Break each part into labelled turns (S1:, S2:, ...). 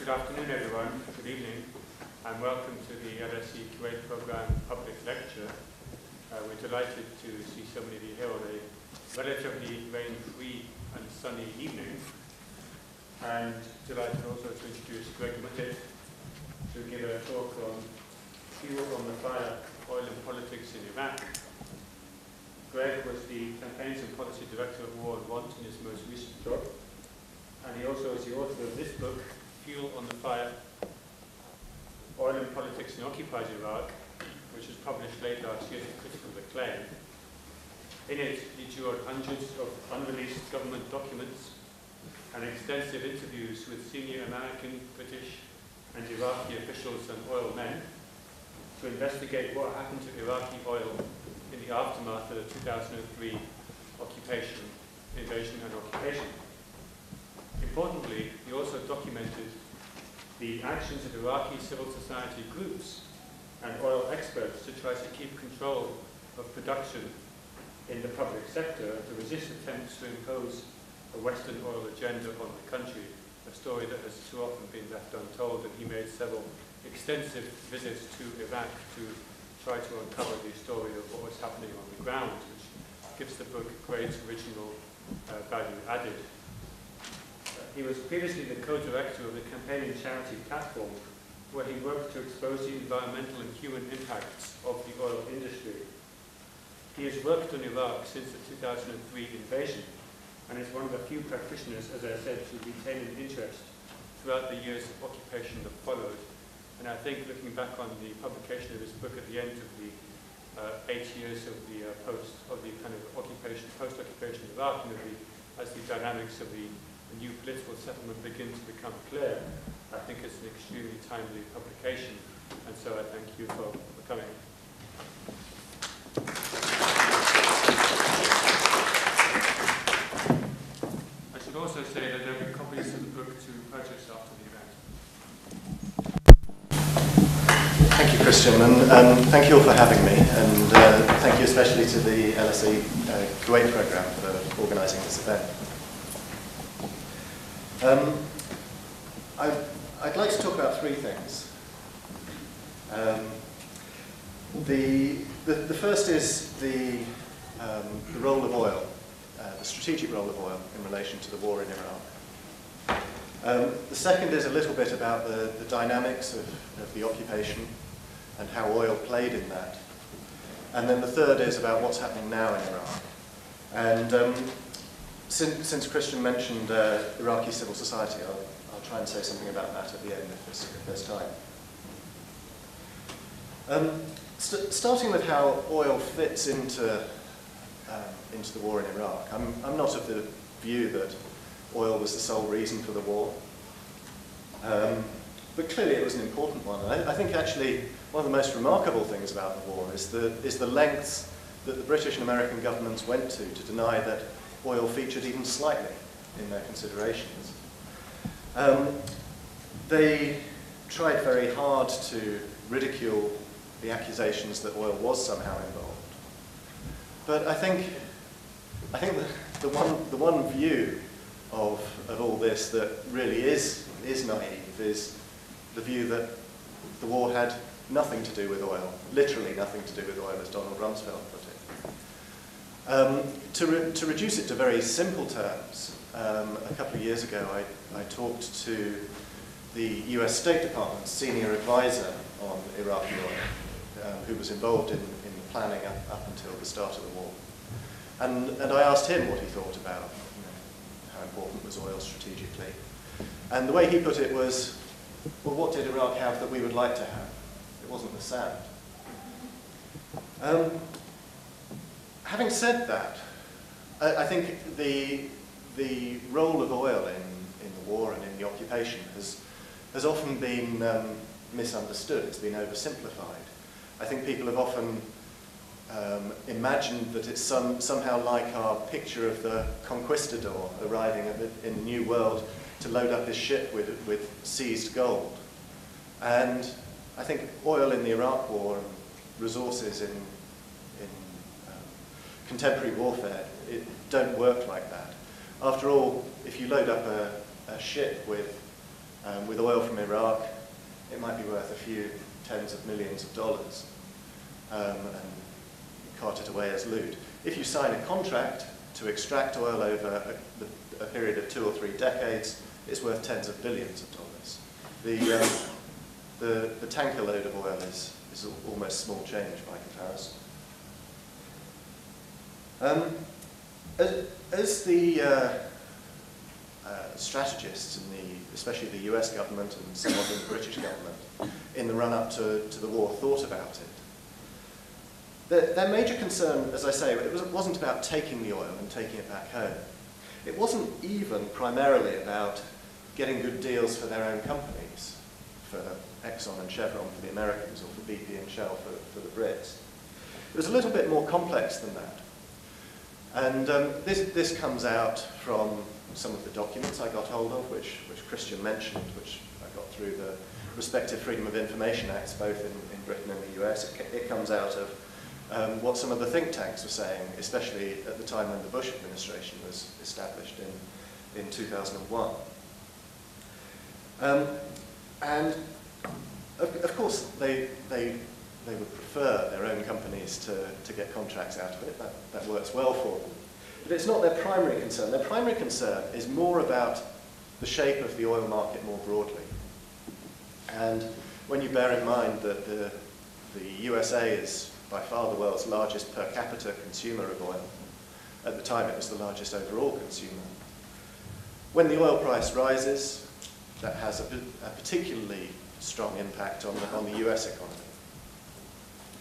S1: Good afternoon, everyone. Good evening, and welcome to the LSE Kuwait Programme Public Lecture. We're delighted to see so many of you here on a relatively rain-free and sunny evening, and delighted also to introduce Greg Muttitt to give a talk on fuel on the fire, oil and politics in Iraq. Greg was the Campaigns and Policy Director of War and Want in his most recent job, and he also is the author of this book, Fuel on the Fire, Oil and Politics in Occupied Iraq, which was published late last year to critical acclaim. In it, he drew on hundreds of unreleased government documents and extensive interviews with senior American, British, and Iraqi officials and oil men to investigate what happened to Iraqi oil in the aftermath of the 2003 invasion and occupation. Importantly, he also documented the actions of Iraqi civil society groups and oil experts to try to keep control of production in the public sector to resist attempts to impose a Western oil agenda on the country, a story that has too often been left untold, and he made several extensive visits to Iraq to try to uncover the story of what was happening on the ground, which gives the book great original value added. He was previously the co-director of the campaigning charity platform, where he worked to expose the environmental and human impacts of the oil industry. He has worked on Iraq since the 2003 invasion, and is one of the few practitioners, as I said, to retain an interest throughout the years of occupation that followed. And I think, looking back on the publication of this book at the end of the 8 years of the post-occupation Iraq, and as the dynamics of the new political settlement begin to become clear, I think it's an extremely timely publication, and so I thank you for coming. I should also say that there will be copies of the book to purchase after the event.
S2: Thank you, Kristian, and thank you all for having me, and thank you especially to the LSE Kuwait Programme for organising this event. I'd like to talk about three things. The first is the role of oil, the strategic role of oil in relation to the war in Iraq. The second is a little bit about the dynamics of the occupation and how oil played in that. And then the third is about what's happening now in Iraq. And since Kristian mentioned Iraqi civil society, I'll try and say something about that at the end if there's time. Starting with how oil fits into the war in Iraq, I'm not of the view that oil was the sole reason for the war, but clearly it was an important one. And I think actually one of the most remarkable things about the war is the lengths that the British and American governments went to deny that oil featured even slightly in their considerations. They tried very hard to ridicule the accusations that oil was somehow involved. But I think the one view of all this that really is naive is the view that the war had nothing to do with oil, literally nothing to do with oil, as Donald Rumsfeld put it. To reduce it to very simple terms, a couple of years ago I talked to the US State Department's senior advisor on Iraqi oil, who was involved in the planning up until the start of the war. And I asked him what he thought about how important was oil strategically. And the way he put it was, well, what did Iraq have that we would like to have? It wasn't the sand. Having said that, I think the role of oil in the war and in the occupation has often been misunderstood. It's been oversimplified. I think people have often imagined that it's somehow like our picture of the conquistador arriving in a new world to load up his ship with seized gold. And I think oil in the Iraq war and resources in contemporary warfare don't work like that. After all, if you load up a ship with With oil from Iraq, it might be worth a few tens of millions of dollars and cart it away as loot. If you sign a contract to extract oil over a period of 2 or 3 decades, it's worth tens of billions of dollars. The tanker load of oil is almost small change by comparison. As the strategists, especially the US government and somewhat in the British government, in the run-up to the war thought about it, their major concern, as I say, it wasn't about taking the oil and taking it back home. It wasn't even primarily about getting good deals for their own companies, for Exxon and Chevron for the Americans, or for BP and Shell for the Brits. It was a little bit more complex than that. And this comes out from some of the documents I got hold of, which Kristian mentioned, which I got through the respective Freedom of Information Acts, both in Britain and the US. It comes out of what some of the think tanks were saying, especially at the time when the Bush administration was established in 2001. And of course, they would prefer their own companies to get contracts out of it. That works well for them. But it's not their primary concern. Their primary concern is more about the shape of the oil market more broadly. And when you bear in mind that the USA is by far the world's largest per capita consumer of oil, at the time it was the largest overall consumer, when the oil price rises, that has a particularly strong impact on the US economy.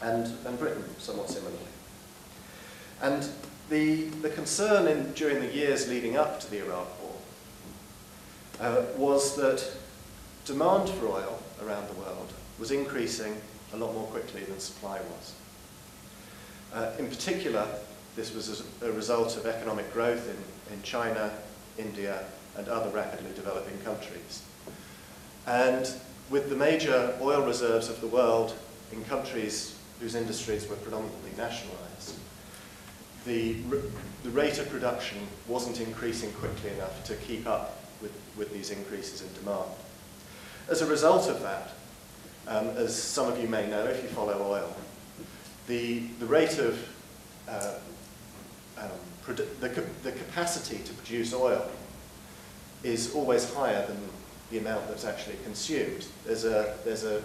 S2: And Britain, somewhat similarly. And the concern during the years leading up to the Iraq War was that demand for oil around the world was increasing a lot more quickly than supply was. In particular, this was a result of economic growth in China, India, and other rapidly developing countries. And with the major oil reserves of the world in countries whose industries were predominantly nationalized, the rate of production wasn't increasing quickly enough to keep up with these increases in demand. As a result of that, as some of you may know if you follow oil, the rate of the capacity to produce oil is always higher than the amount that's actually consumed. There's a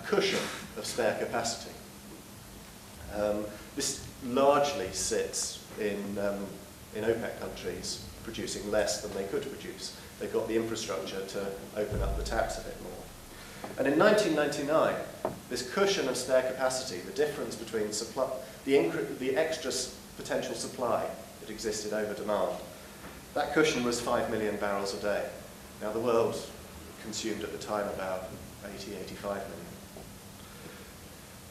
S2: cushion of spare capacity. This largely sits in OPEC countries producing less than they could produce. They've got the infrastructure to open up the taps a bit more. And in 1999, this cushion of spare capacity, the difference between supply, the extra potential supply that existed over demand, that cushion was 5 million barrels a day. Now the world consumed at the time about 85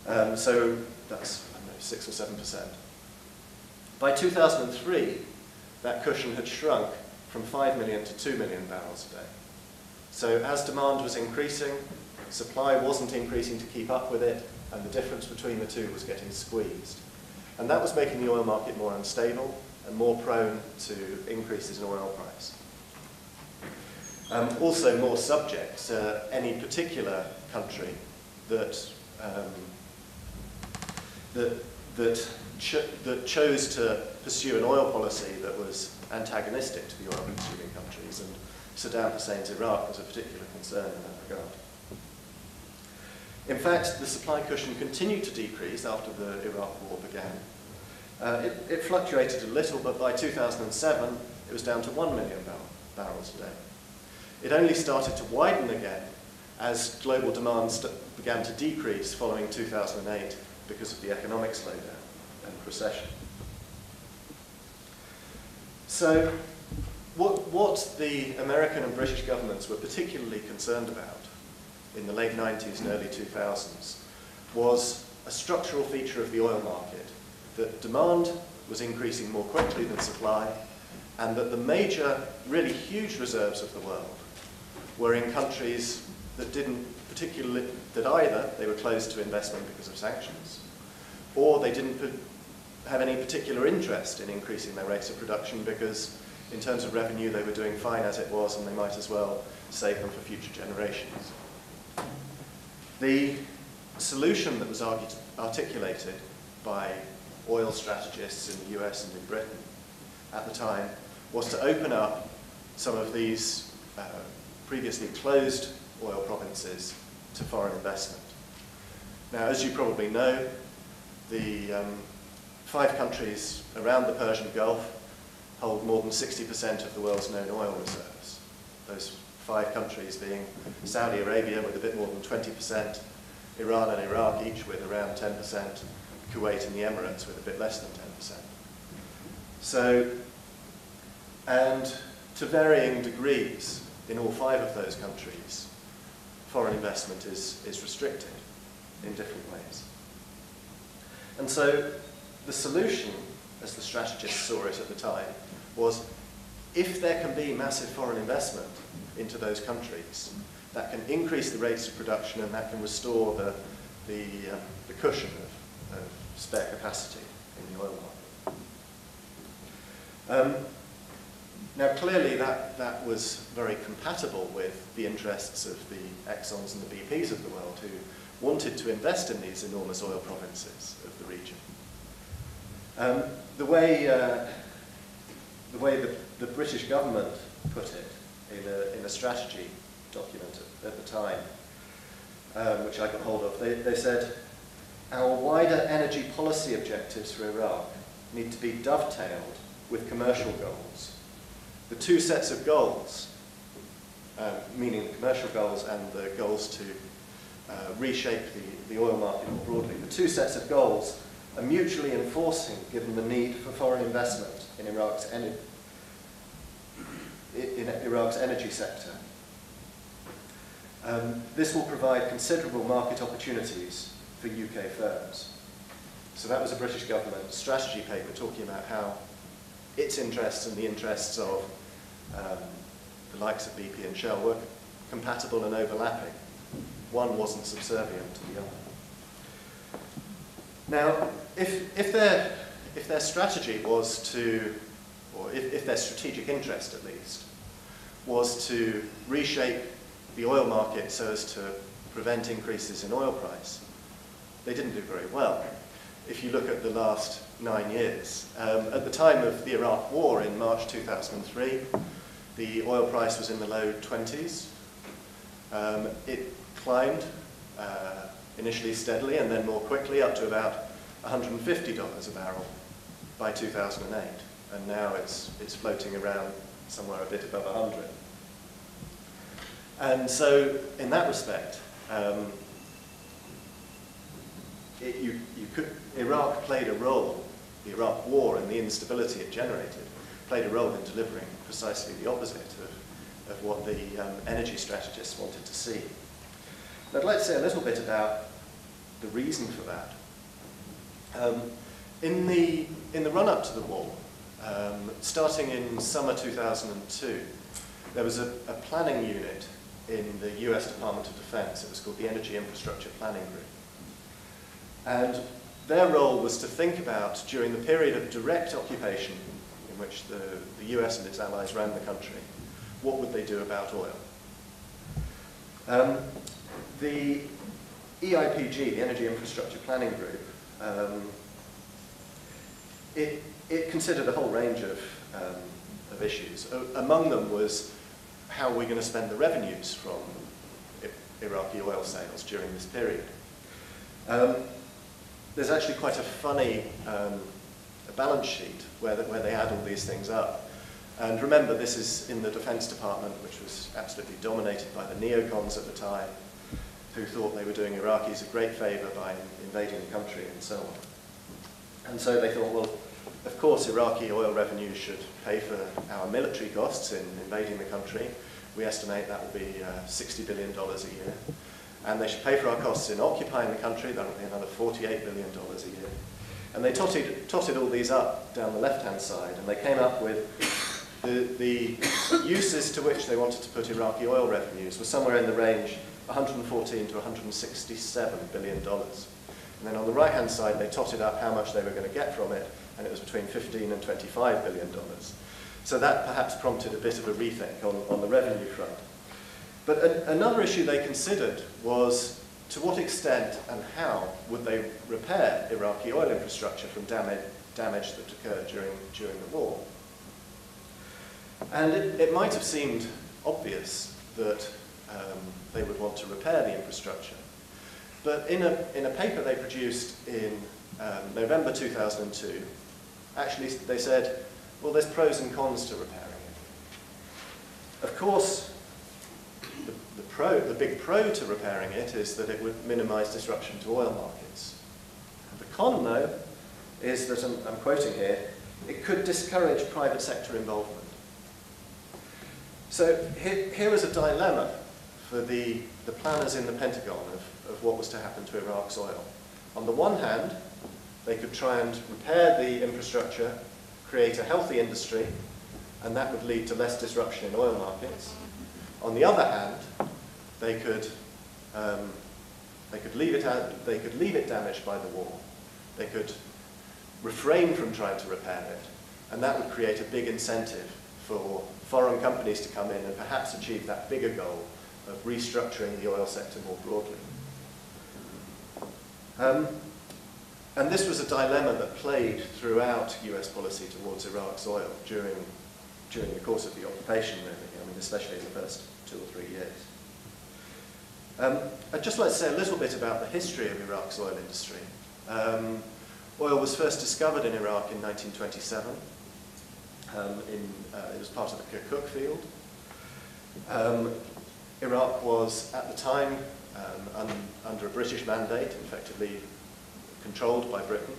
S2: million. So that's, I don't know, 6 or 7%. By 2003, that cushion had shrunk from 5 million to 2 million barrels a day. So as demand was increasing, supply wasn't increasing to keep up with it, and the difference between the two was getting squeezed. And that was making the oil market more unstable and more prone to increases in oil price. Also more subject to any particular country that chose to pursue an oil policy that was antagonistic to the oil-consuming countries, and Saddam Hussein's Iraq was a particular concern in that regard. In fact, the supply cushion continued to decrease after the Iraq War began. It fluctuated a little, but by 2007, it was down to 1 million barrels a day. It only started to widen again as global demand began to decrease following 2008 because of the economic slowdown and recession. So what the American and British governments were particularly concerned about in the late 90s and early 2000s was a structural feature of the oil market, that demand was increasing more quickly than supply, and that the major, really huge reserves of the world were in countries that didn't particularly, that either they were closed to investment because of sanctions, or they didn't have any particular interest in increasing their rates of production because in terms of revenue, they were doing fine as it was, and they might as well save them for future generations. The solution that was articulated by oil strategists in the US and in Britain at the time was to open up some of these previously closed oil provinces to foreign investment. Now, as you probably know, the 5 countries around the Persian Gulf hold more than 60% of the world's known oil reserves. Those 5 countries being Saudi Arabia with a bit more than 20%, Iran and Iraq each with around 10%, Kuwait and the Emirates with a bit less than 10%. So, and to varying degrees in all 5 of those countries, foreign investment is restricted in different ways. And so the solution, as the strategists saw it at the time, was if there can be massive foreign investment into those countries, that can increase the rates of production and that can restore the cushion of spare capacity in the oil market. Now clearly that was very compatible with the interests of the Exxons and the BPs of the world who wanted to invest in these enormous oil provinces of the region. The way the British government put it in a strategy document at the time, which I got hold of, they said, our wider energy policy objectives for Iraq need to be dovetailed with commercial goals. The 2 sets of goals, meaning the commercial goals and the goals to reshape the oil market more broadly, the 2 sets of goals are mutually enforcing given the need for foreign investment in Iraq's energy sector. This will provide considerable market opportunities for UK firms. So that was a British government strategy paper talking about how its interests and the interests of the likes of BP and Shell were compatible and overlapping. One wasn't subservient to the other. Now, if their strategy was to, or if their strategic interest at least, was to reshape the oil market so as to prevent increases in oil price, they didn't do very well. If you look at the last 9 years, at the time of the Iraq War in March 2003, the oil price was in the low 20s. It climbed initially steadily and then more quickly up to about $150 a barrel by 2008, and now it's floating around somewhere a bit above 100. And so, in that respect, Iraq played a role. The Iraq War and the instability it generated played a role in delivering precisely the opposite of what the energy strategists wanted to see. And I'd like to say a little bit about the reason for that. In the run-up to the war, starting in summer 2002, there was a planning unit in the US Department of Defense. It was called the Energy Infrastructure Planning Group. And their role was to think about, during the period of direct occupation in which the US and its allies ran the country, what would they do about oil? The EIPG, the Energy Infrastructure Planning Group, it considered a whole range of issues. Among them was how we're going to spend the revenues from Iraqi oil sales during this period. There's actually quite a funny a balance sheet where they add all these things up. And remember, this is in the Defense Department, which was absolutely dominated by the neocons at the time, who thought they were doing Iraqis a great favor by invading the country and so on. And so they thought, well, of course, Iraqi oil revenues should pay for our military costs in invading the country. We estimate that will be $60 billion a year. And they should pay for our costs in occupying the country. That will be another $48 billion a year. And they totted all these up down the left-hand side, and they came up with the uses to which they wanted to put Iraqi oil revenues were somewhere in the range $114 to $167 billion. And then on the right-hand side, they totted up how much they were going to get from it, and it was between $15 and $25 billion. So that perhaps prompted a bit of a rethink on the revenue front. But another issue they considered was to what extent and how would they repair Iraqi oil infrastructure from damage that occurred during the war. And it might have seemed obvious that they would want to repair the infrastructure. But in a paper they produced in November 2002, actually they said, well, there's pros and cons to repairing it. Of course, the big pro to repairing it is that it would minimize disruption to oil markets. The con, though, is that, I'm quoting here, it could discourage private sector involvement. So here was a dilemma for the planners in the Pentagon of what was to happen to Iraq's oil. On the one hand, they could try and repair the infrastructure, create a healthy industry, and that would lead to less disruption in oil markets. On the other hand, they could leave it damaged by the war. They could refrain from trying to repair it, and that would create a big incentive for foreign companies to come in and perhaps achieve that bigger goal of restructuring the oil sector more broadly. And this was a dilemma that played throughout US policy towards Iraq's oil during the course of the occupation, really. I mean, especially in the first 2 or 3 years. I'd just like to say a little bit about the history of Iraq's oil industry. Oil was first discovered in Iraq in 1927. It was part of the Kirkuk field. Iraq was, at the time, under a British mandate, effectively controlled by Britain,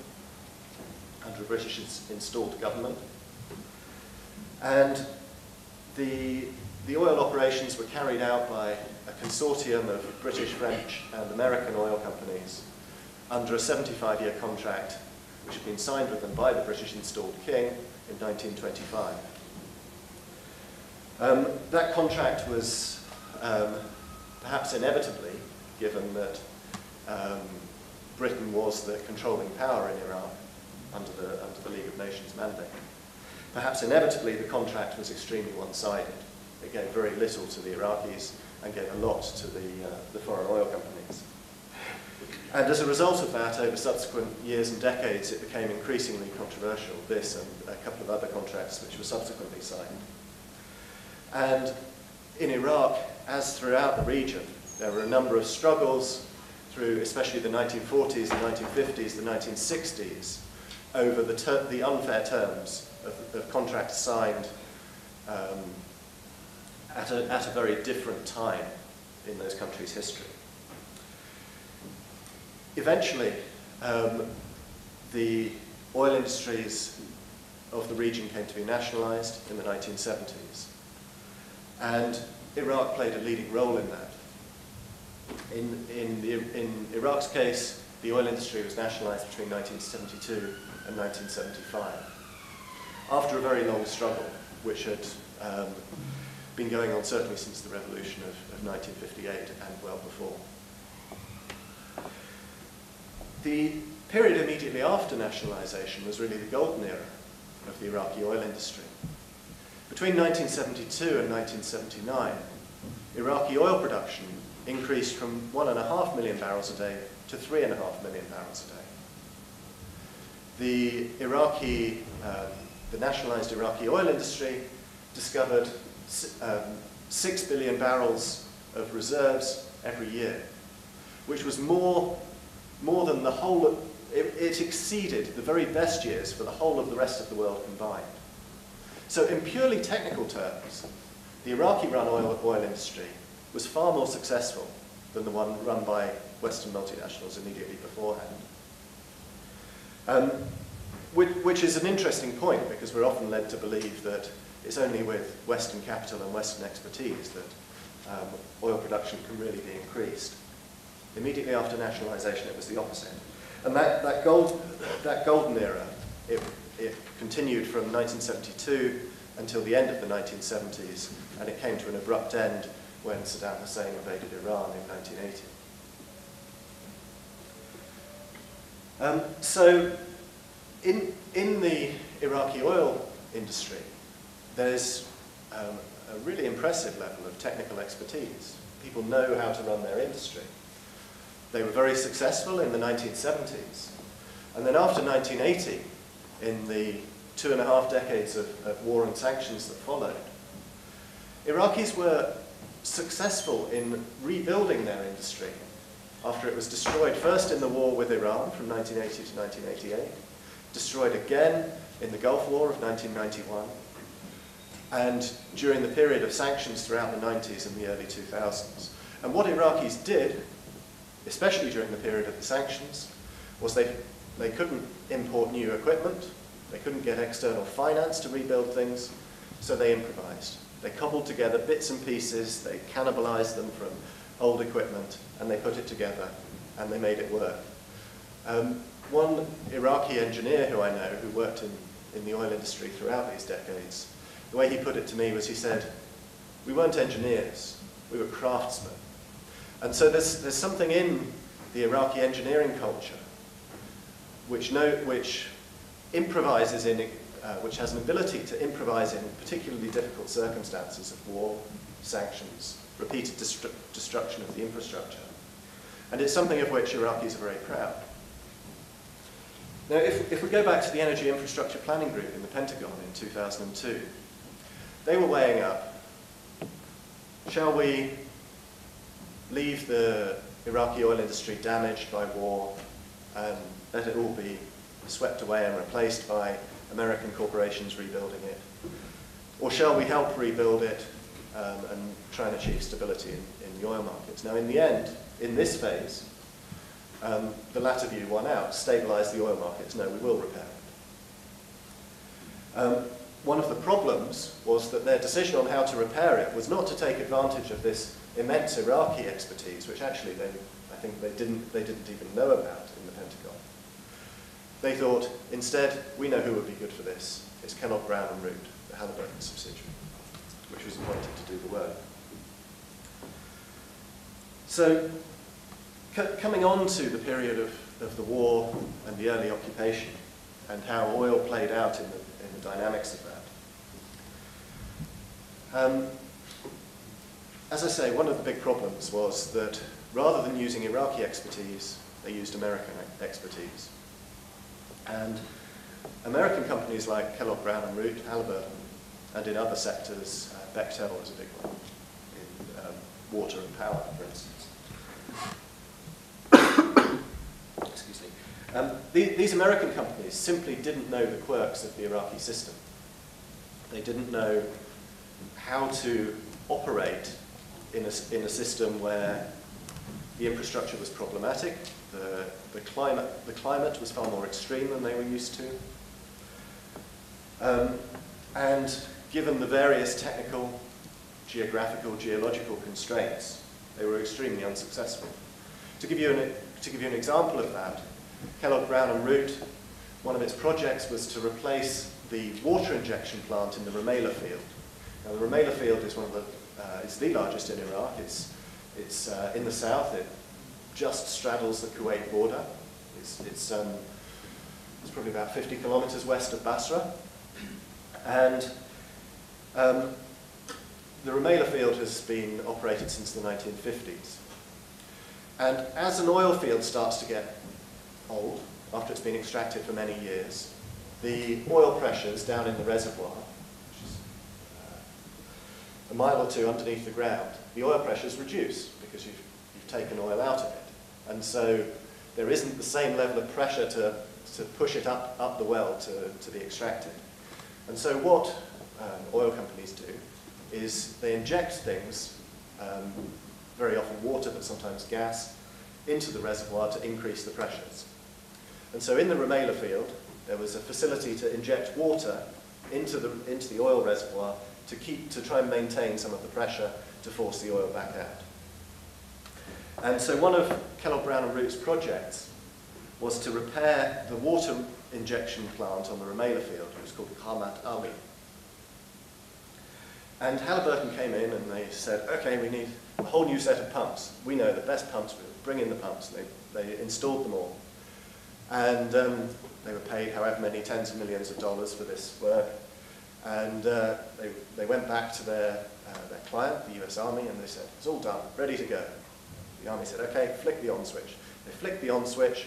S2: under a British installed government. And the oil operations were carried out by a consortium of British, French, and American oil companies under a 75-year contract which had been signed with them by the British installed king in 1925. That contract was perhaps inevitably, given that Britain was the controlling power in Iraq under the League of Nations mandate. Perhaps inevitably the contract was extremely one-sided. It gave very little to the Iraqis and gave a lot to the foreign oil companies. And as a result of that, over subsequent years and decades, it became increasingly controversial, this and a couple of other contracts which were subsequently signed. And in Iraq, as throughout the region, there were a number of struggles through especially the 1940s, the 1950s, the 1960s, over the unfair terms of contracts signed at a very different time in those countries' history. Eventually, the oil industries of the region came to be nationalized in the 1970s. And Iraq played a leading role in that. In Iraq's case, the oil industry was nationalized between 1972 and 1975, after a very long struggle, which had been going on certainly since the revolution of 1958 and well before. The period immediately after nationalization was really the golden era of the Iraqi oil industry. Between 1972 and 1979, Iraqi oil production increased from 1.5 million barrels a day to 3.5 million barrels a day. The nationalized Iraqi oil industry discovered 6 billion barrels of reserves every year, which was more than the whole of, it exceeded the very best years for the whole of the rest of the world combined. So in purely technical terms, the Iraqi-run oil industry was far more successful than the one run by Western multinationals immediately beforehand. Which is an interesting point, because we're often led to believe that it's only with Western capital and Western expertise that oil production can really be increased. Immediately after nationalization, it was the opposite. And that golden era, it continued from 1972 until the end of the 1970s, and it came to an abrupt end when Saddam Hussein invaded Iran in 1980. So in the Iraqi oil industry, there's a really impressive level of technical expertise. People know how to run their industry. They were very successful in the 1970s. And then after 1980, in the 2.5 decades of war and sanctions that followed, Iraqis were successful in rebuilding their industry after it was destroyed first in the war with Iran from 1980 to 1988, destroyed again in the Gulf War of 1991, and during the period of sanctions throughout the 90s and the early 2000s. And what Iraqis did, especially during the period of the sanctions, was they couldn't import new equipment, they couldn't get external finance to rebuild things, so they improvised. They cobbled together bits and pieces, they cannibalized them from old equipment, and they put it together, and they made it work. One Iraqi engineer who I know, who worked in the oil industry throughout these decades, the way he put it to me was, he said, we weren't engineers, we were craftsmen. And so there's something in the Iraqi engineering culture which improvises in, which has an ability to improvise in particularly difficult circumstances of war, sanctions, repeated destruction of the infrastructure. And it's something of which Iraqis are very proud. Now, if we go back to the Energy Infrastructure Planning Group in the Pentagon in 2002, they were weighing up, shall we leave the Iraqi oil industry damaged by war and let it all be swept away and replaced by American corporations rebuilding it? Or shall we help rebuild it and try and achieve stability in the oil markets? Now, in the end, in this phase, the latter view won out. Stabilize the oil markets. No, we will repair it. One of the problems was that their decision on how to repair it was not to take advantage of this immense Iraqi expertise, which actually I think they didn't even know about in the Pentagon. They thought, instead, we know who would be good for this. It's Kellogg Brown and Root, the Halliburton subsidiary, which was appointed to do the work. So, coming on to the period of the war and the early occupation, and how oil played out in the dynamics of that. As I say, one of the big problems was that rather than using Iraqi expertise, they used American expertise. And American companies like Kellogg Brown and Root, Halliburton, and in other sectors, Bechtel was a big one, in water and power, for instance. Excuse me. These American companies simply didn't know the quirks of the Iraqi system. They didn't know how to operate in a system where the infrastructure was problematic, the climate was far more extreme than they were used to, and given the various technical, geographical, geological constraints, they were extremely unsuccessful. To give you an example of that, Kellogg Brown and Root, one of its projects was to replace the water injection plant in the Rumaila field. Now, the Rumaila field is it's the largest in Iraq. It's in the south. It just straddles the Kuwait border. It's probably about 50 kilometers west of Basra, and the Rumaila field has been operated since the 1950s. And as an oil field starts to get old, after it's been extracted for many years, the oil pressures down in the reservoir, which is a mile or two underneath the ground, the oil pressures reduce because you've taken oil out of it. And so there isn't the same level of pressure to push it up the well to be extracted. And so what oil companies do is they inject things, very often water, but sometimes gas, into the reservoir to increase the pressures. And so in the Rumaila field, there was a facility to inject water into the oil reservoir to try and maintain some of the pressure to force the oil back out. And so one of Kellogg Brown and Root's projects was to repair the water injection plant on the Rumaila field. It was called Qamat Ali. And Halliburton came in and they said, okay, we need a whole new set of pumps. We know the best pumps, we'll bring in the pumps. They installed them all. And they were paid however many tens of millions of dollars for this work. And they went back to their client, the US Army, and they said, it's all done, ready to go. The Army said, okay, flick the on switch. They flicked the on switch,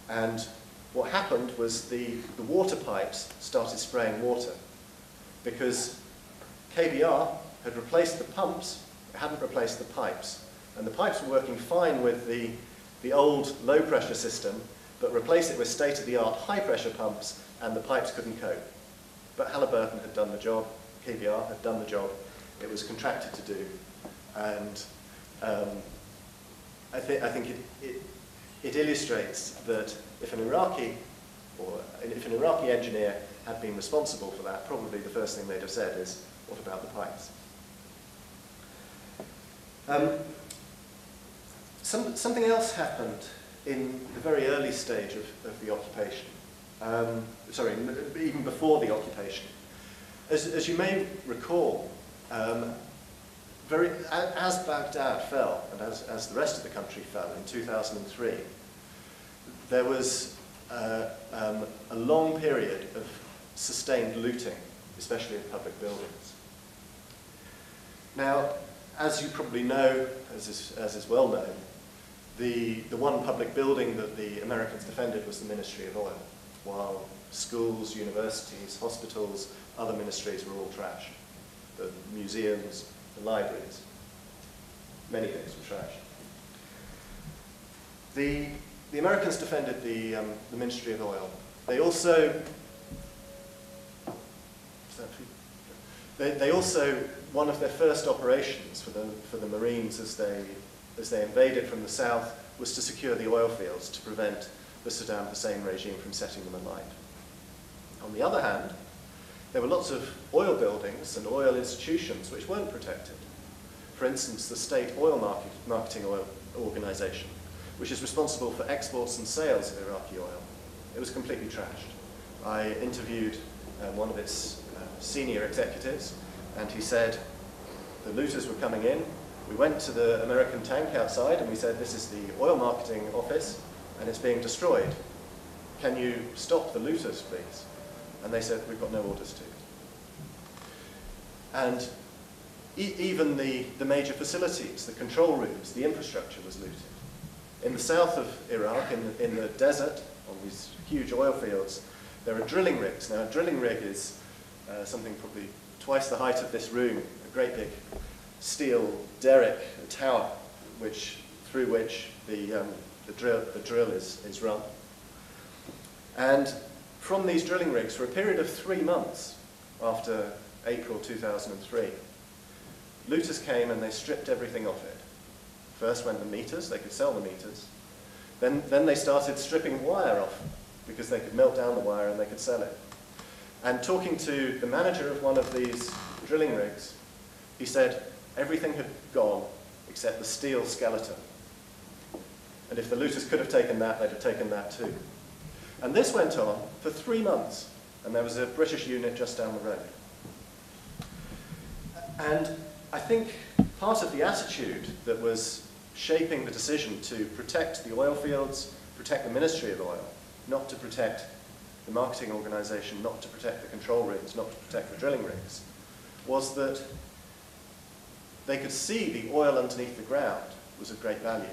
S2: and what happened was the water pipes started spraying water, because KBR had replaced the pumps, it hadn't replaced the pipes. And the pipes were working fine with the old low-pressure system, but replace it with state-of-the-art high-pressure pumps, and the pipes couldn't cope. But Halliburton had done the job, KBR had done the job, it was contracted to do. And I think it illustrates that if an Iraqi engineer had been responsible for that, probably the first thing they'd have said is, what about the pipes? Something else happened in the very early stage of the occupation. Sorry, even before the occupation. As you may recall, as Baghdad fell, and as the rest of the country fell in 2003, there was a long period of sustained looting, especially of public buildings. Now, as you probably know, as is well known, the one public building that the Americans defended was the Ministry of Oil, while schools, universities, hospitals, other ministries were all trashed. The museums, the libraries, many things were trashed. The Americans defended the Ministry of Oil. They also one of their first operations for the Marines as they invaded from the south was to secure the oil fields to prevent the Saddam Hussein regime from setting them alight. On the other hand, there were lots of oil buildings and oil institutions which weren't protected. For instance, the State Oil Marketing Organization, which is responsible for exports and sales of Iraqi oil. It was completely trashed. I interviewed one of its senior executives, and he said the looters were coming in. We went to the American tank outside and we said, this is the oil marketing office and it's being destroyed. Can you stop the looters, please? And they said, we've got no orders to. And even the major facilities, the control rooms, the infrastructure was looted. In the south of Iraq, in the desert, on these huge oil fields, there are drilling rigs. Now, a drilling rig is something probably twice the height of this room, a great big steel derrick, a tower, through which the drill is run. And from these drilling rigs, for a period of 3 months after April 2003, looters came and they stripped everything off it. First went the meters, they could sell the meters. Then they started stripping wire off because they could melt down the wire and they could sell it. And talking to the manager of one of these drilling rigs, he said everything had gone except the steel skeleton. And if the looters could have taken that, they'd have taken that too. And this went on for 3 months, and there was a British unit just down the road. And I think part of the attitude that was shaping the decision to protect the oil fields, protect the Ministry of Oil, not to protect the marketing organisation, not to protect the control rooms, not to protect the drilling rigs, was that they could see the oil underneath the ground was of great value.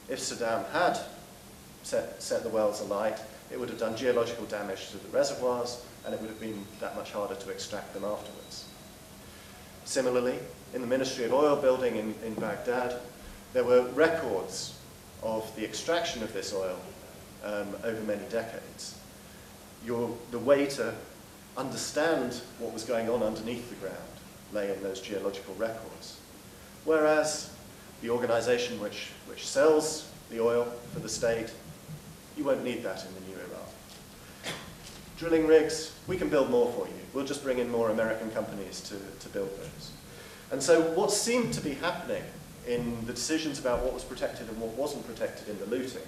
S2: If Saddam had set the wells alight, it would have done geological damage to the reservoirs, and it would have been that much harder to extract them afterwards. Similarly, in the Ministry of Oil building in Baghdad, there were records of the extraction of this oil over many decades. The way to understand what was going on underneath the ground lay in those geological records. Whereas the organisation which sells the oil for the state, you won't need that in the new Iraq. Drilling rigs, we can build more for you. We'll just bring in more American companies to build those. And so what seemed to be happening in the decisions about what was protected and what wasn't protected in the looting,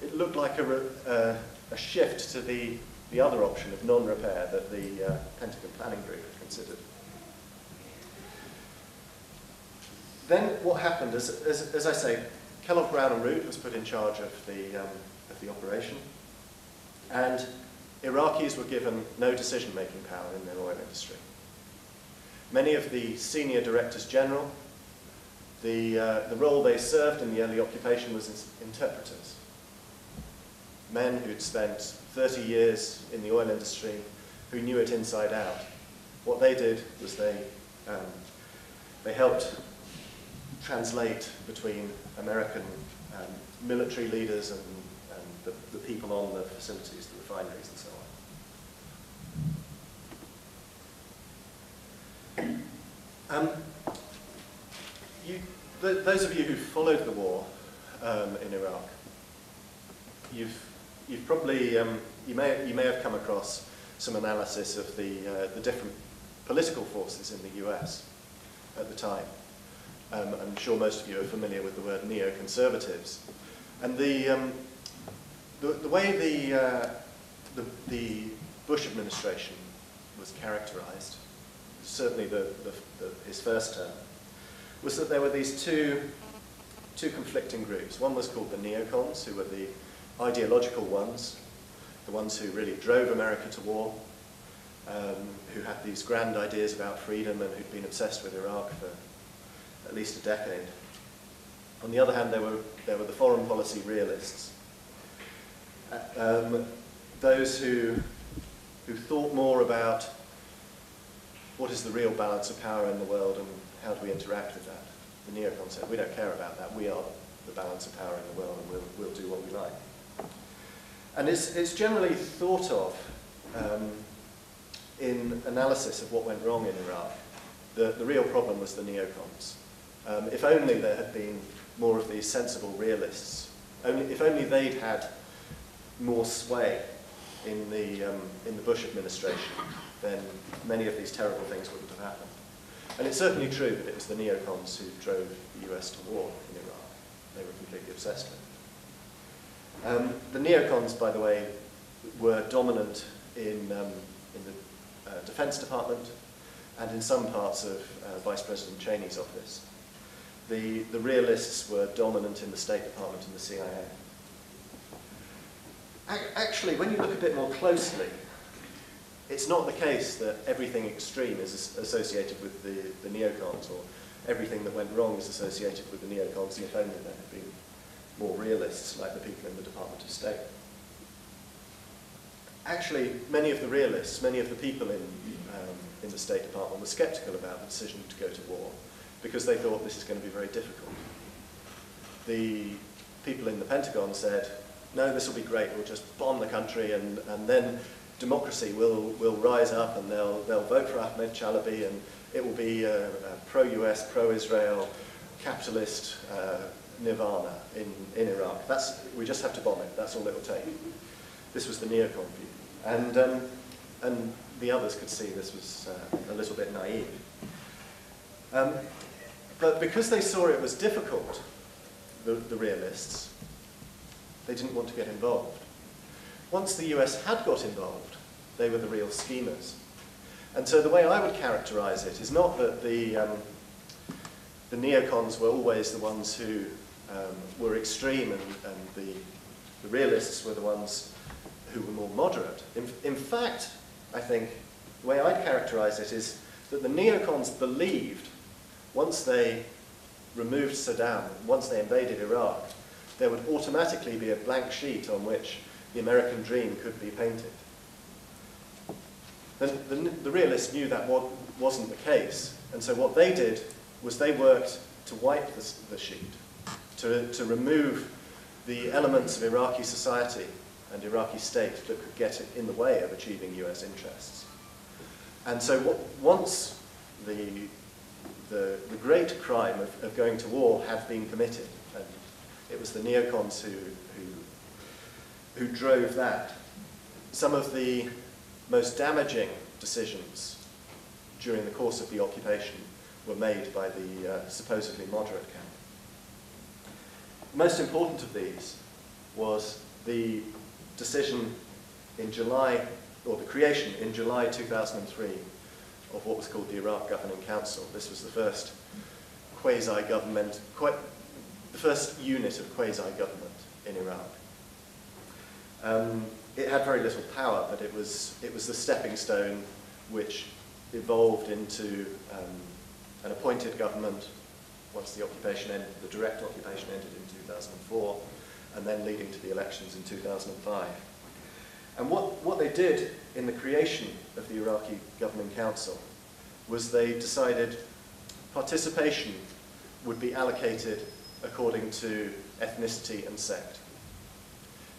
S2: it looked like a shift to the other option of non-repair that the Pentagon Planning Group had considered. Then what happened, as I say, Kellogg, Brown and Root was put in charge of the operation, and Iraqis were given no decision-making power in the oil industry. Many of the senior directors general, the role they served in the early occupation was as interpreters. Men who'd spent 30 years in the oil industry, who knew it inside out. What they did was they helped translate between American military leaders and the people on the facilities, the refineries and so on. Those of you who followed the war in Iraq, you've probably you may have come across some analysis of the different political forces in the US at the time. I'm sure most of you are familiar with the word neoconservatives, and the way the Bush administration was characterized, certainly his first term, was that there were these two conflicting groups. One was called the neocons, who were the ideological ones, the ones who really drove America to war, who had these grand ideas about freedom and who'd been obsessed with Iraq for at least a decade. On the other hand, there were the foreign policy realists, those who thought more about what is the real balance of power in the world and how do we interact with that. The neocons said, we don't care about that, we are the balance of power in the world and we'll do what we like. And it's generally thought of in analysis of what went wrong in Iraq. The real problem was the neocons. If only there had been more of these sensible realists, if only they'd had more sway in the Bush administration, then many of these terrible things wouldn't have happened. And it's certainly true that it was the neocons who drove the US to war in Iraq. They were completely obsessed with it. The neocons, by the way, were dominant in the Defense Department and in some parts of Vice President Cheney's office. The realists were dominant in the State Department and the CIA. Actually, when you look a bit more closely, it's not the case that everything extreme is associated with the neocons, or everything that went wrong is associated with the neocons, and if only there had been more realists like the people in the Department of State. Actually, many of the realists, many of the people in the State Department were skeptical about the decision to go to war because they thought this is going to be very difficult. The people in the Pentagon said, no, this will be great, we'll just bomb the country and then democracy will rise up and they'll vote for Ahmed Chalabi and it will be a pro-US, pro-Israel, capitalist nirvana in Iraq. We just have to bomb it, that's all it will take. This was the neocon view. And the others could see this was a little bit naive. But because they saw it was difficult, the realists, they didn't want to get involved. Once the US had got involved, they were the real schemers. And so the way I would characterize it is not that the neocons were always the ones who were extreme and the realists were the ones who were more moderate. In fact, I think the way I'd characterize it is that the neocons believed once they removed Saddam, once they invaded Iraq, there would automatically be a blank sheet on which the American dream could be painted. The realists knew that wasn't the case, and so what they did was they worked to wipe the sheet, to remove the elements of Iraqi society and Iraqi state that could get in the way of achieving US interests. And so once the great crime of going to war had been committed, and it was the neocons who drove that, some of the most damaging decisions during the course of the occupation were made by the supposedly moderate camp. The most important of these was the decision in July, or the creation in July 2003 of what was called the Iraq Governing Council. This was the first quasi-government, the first unit of quasi-government in Iraq. it had very little power, but it was the stepping stone which evolved into an appointed government once the occupation ended, the direct occupation ended in 2004, and then leading to the elections in 2005. And what they did in the creation of the Iraqi Governing Council was they decided participation would be allocated according to ethnicity and sect.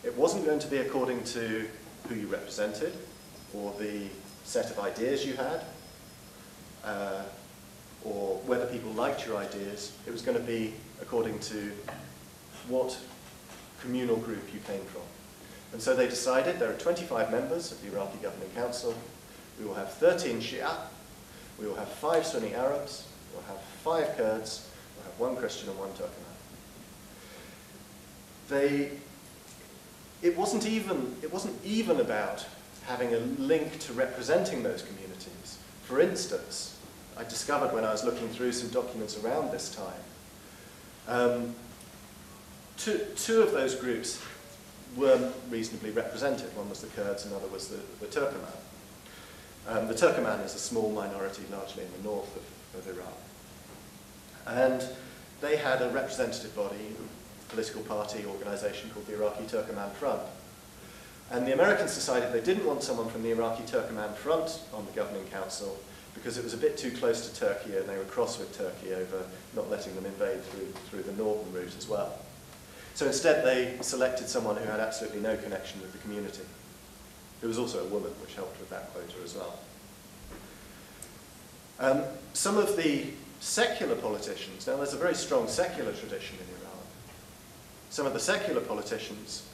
S2: It wasn't going to be according to who you represented or the set of ideas you had, or whether people liked your ideas. It was going to be according to what communal group you came from. And so they decided there are 25 members of the Iraqi Governing Council. We will have 13 Shia, we will have 5 Sunni Arabs, we will have 5 Kurds, we'll have 1 Christian and 1 Turkmen. It wasn't even about having a link to representing those communities. For instance, I discovered when I was looking through some documents around this time, two of those groups were reasonably represented. One was the Kurds, another was the Turkmen. The Turkmen is a small minority, largely in the north of Iraq. And they had a representative body, political party organisation called the Iraqi Turkmen Front. And the Americans decided they didn't want someone from the Iraqi Turkmen Front on the Governing Council because it was a bit too close to Turkey and they were cross with Turkey over not letting them invade through the northern route as well. So instead they selected someone who had absolutely no connection with the community. Who was also a woman, which helped with that quota as well. Some of the secular politicians, now there's a very strong secular tradition in Iraq. Some of the secular politicians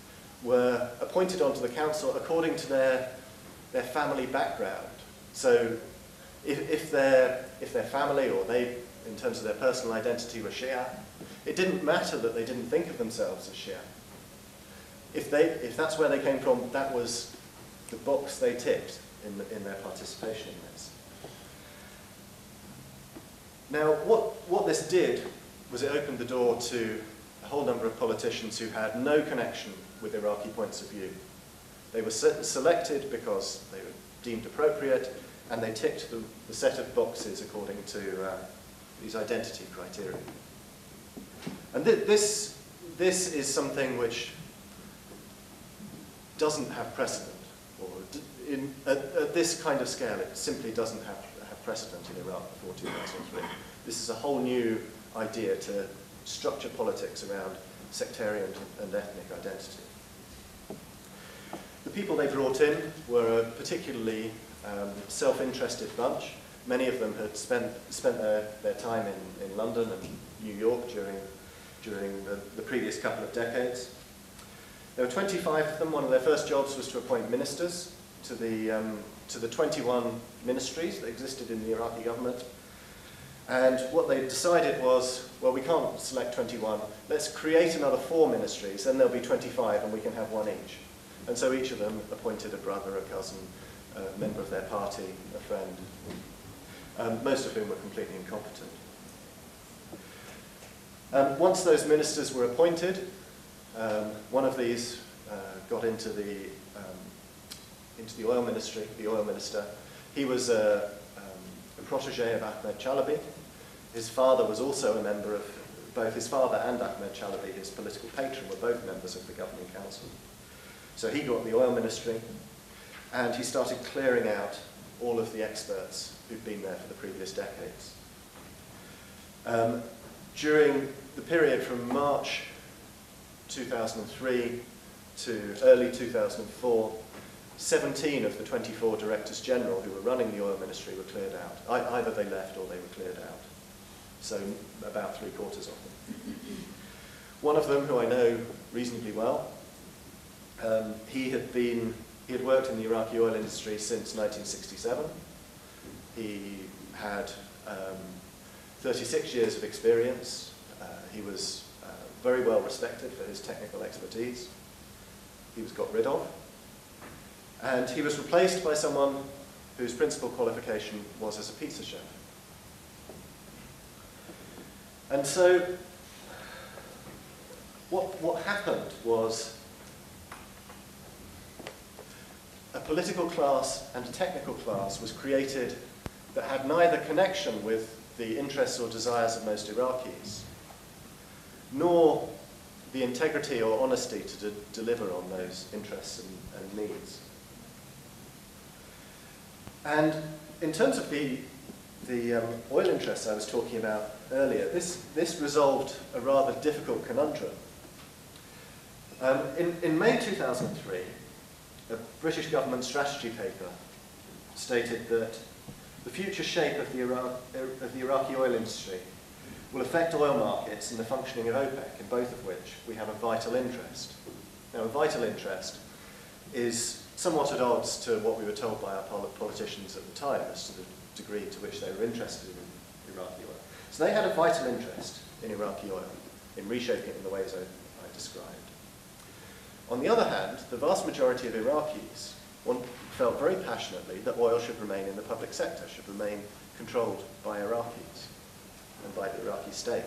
S2: were appointed onto the council according to their family background. So if their family or they, in terms of their personal identity, were Shia, it didn't matter that they didn't think of themselves as Shia. If that's where they came from, that was the box they ticked in their participation in this. Now, what this did was it opened the door to a whole number of politicians who had no connection with Iraqi points of view. They were selected because they were deemed appropriate, and they ticked the set of boxes according to these identity criteria. And this is something which doesn't have precedent, or at this kind of scale, it simply doesn't have precedent in Iraq before 2003. This is a whole new idea to structure politics around sectarian and ethnic identity. The people they brought in were a particularly self-interested bunch. Many of them had spent their time in London and New York during the previous couple of decades. There were 25 of them. One of their first jobs was to appoint ministers to the 21 ministries that existed in the Iraqi government. And what they decided was, well, we can't select 21. Let's create another 4 ministries, then there'll be 25, and we can have 1 each. And so each of them appointed a brother, a cousin, a member of their party, a friend, most of whom were completely incompetent. Once those ministers were appointed, one of these got into the oil ministry, the oil minister. He was a protege of Ahmed Chalabi. His father was also a member of, both his father and Ahmed Chalabi, his political patron, were both members of the Governing Council. So he got the oil ministry, and he started clearing out all of the experts who'd been there for the previous decades. During the period from March 2003 to early 2004, 17 of the 24 directors general who were running the oil ministry were cleared out. Either they left or they were cleared out. So about 3/4 of them. One of them, who I know reasonably well, he had worked in the Iraqi oil industry since 1967. He had 36 years of experience. He was very well respected for his technical expertise. He was got rid of. And he was replaced by someone whose principal qualification was as a pizza chef. And so what happened was political class and a technical class was created that had neither connection with the interests or desires of most Iraqis, nor the integrity or honesty to deliver on those interests and needs. And in terms of the oil interests I was talking about earlier, this resolved a rather difficult conundrum. In May 2003, a British government strategy paper stated that the future shape of the Iraqi oil industry will affect oil markets and the functioning of OPEC, in both of which we have a vital interest. Now, a vital interest is somewhat at odds to what we were told by our politicians at the time as to the degree to which they were interested in Iraqi oil. So they had a vital interest in Iraqi oil, in reshaping it in the ways I described. On the other hand, the vast majority of Iraqis felt very passionately that oil should remain in the public sector, should remain controlled by Iraqis and by the Iraqi state.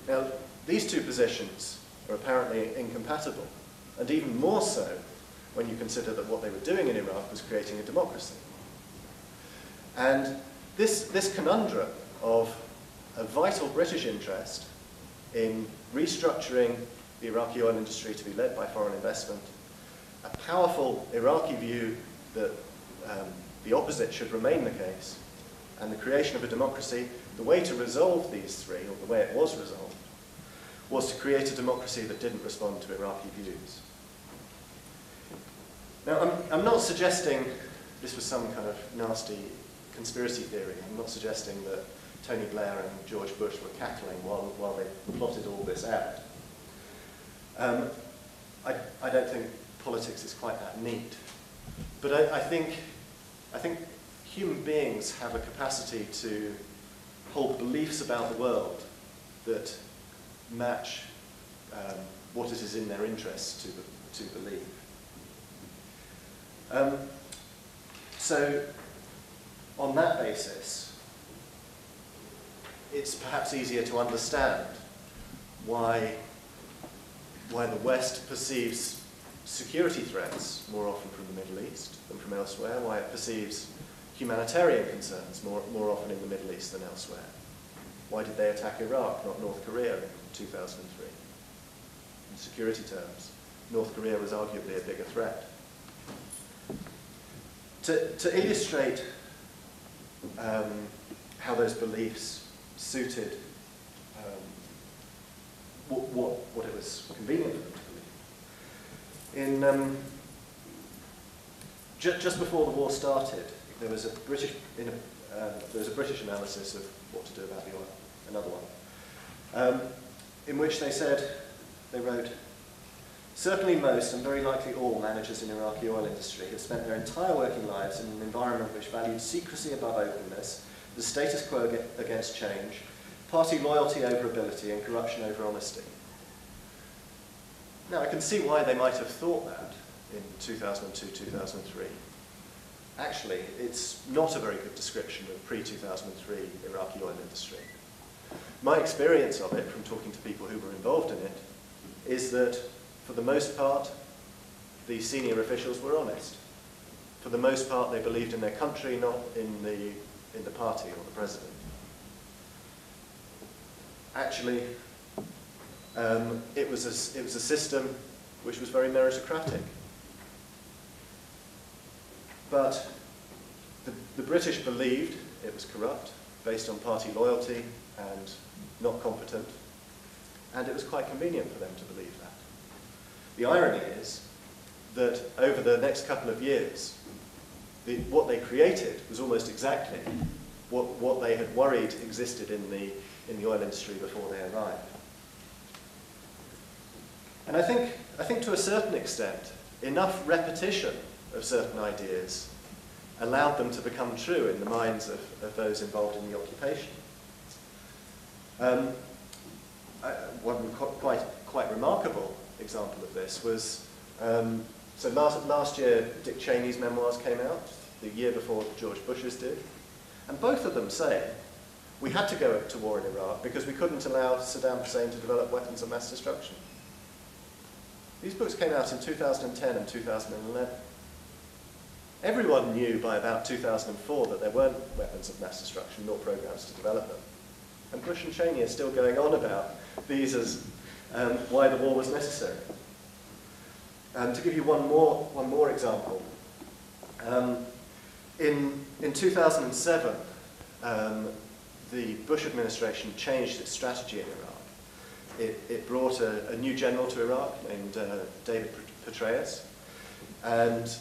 S2: Now, these two positions are apparently incompatible, and even more so when you consider that what they were doing in Iraq was creating a democracy. And this conundrum of a vital British interest in restructuring the Iraqi oil industry to be led by foreign investment, a powerful Iraqi view that the opposite should remain the case, and the creation of a democracy, the way to resolve these three, or the way it was resolved, was to create a democracy that didn't respond to Iraqi views. Now, I'm not suggesting this was some kind of nasty conspiracy theory. I'm not suggesting that Tony Blair and George Bush were cackling while they plotted all this out. I don't think politics is quite that neat. But I think human beings have a capacity to hold beliefs about the world that match what it is in their interests to believe. So, on that basis, it's perhaps easier to understand why the West perceives security threats more often from the Middle East than from elsewhere, why it perceives humanitarian concerns more often in the Middle East than elsewhere. Why did they attack Iraq, not North Korea in 2003? In security terms, North Korea was arguably a bigger threat. To illustrate how those beliefs suited what it was convenient for them to believe. Just before the war started, there was a British analysis of what to do about the oil, another one, in which they wrote, "Certainly most, and very likely all, managers in the Iraqi oil industry have spent their entire working lives in an environment which valued secrecy above openness, the status quo against change, party loyalty over ability, and corruption over honesty." Now, I can see why they might have thought that in 2002, 2003. Actually, it's not a very good description of pre-2003 Iraqi oil industry. My experience of it, from talking to people who were involved in it, is that, for the most part, the senior officials were honest. For the most part, they believed in their country, not in the party or the president. Actually, it was a system which was very meritocratic. But the British believed it was corrupt, based on party loyalty and not competent, and it was quite convenient for them to believe that. The irony is that over the next couple of years, what they created was almost exactly what they had worried existed in the oil industry before they arrived. And I think to a certain extent, enough repetition of certain ideas allowed them to become true in the minds of those involved in the occupation. One quite remarkable example of this was, so last year Dick Cheney's memoirs came out, the year before George Bush's did, and both of them say, we had to go to war in Iraq because we couldn't allow Saddam Hussein to develop weapons of mass destruction. These books came out in 2010 and 2011. Everyone knew by about 2004 that there weren't weapons of mass destruction nor programs to develop them. And Bush and Cheney are still going on about these as why the war was necessary. To give you one more example, in 2007, the Bush administration changed its strategy in Iraq. It brought a new general to Iraq named David Petraeus, and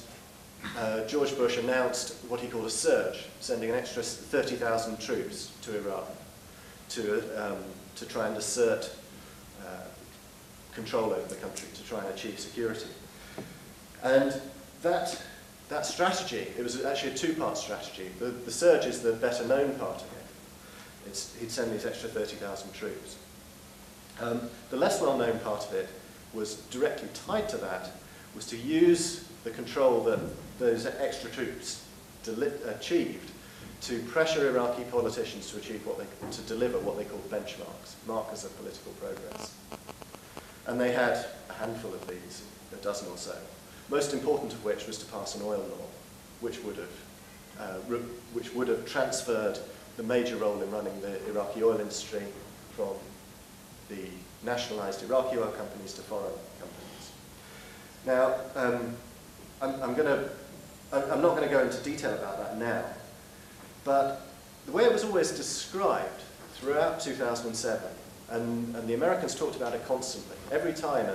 S2: George Bush announced what he called a surge, sending an extra 30,000 troops to Iraq to try and assert control over the country, to try and achieve security. And that strategy, it was actually a two-part strategy. The surge is the better-known part of it. He'd send these extra 30,000 troops. The less well-known part of it was directly tied to that, was to use the control that those extra troops achieved to pressure Iraqi politicians to deliver what they called benchmarks, markers of political progress. And they had a handful of these, a dozen or so. Most important of which was to pass an oil law, which would have transferred the major role in running the Iraqi oil industry from the nationalized Iraqi oil companies to foreign companies. Now, I'm not going to go into detail about that now, but the way it was always described throughout 2007, and the Americans talked about it constantly, every time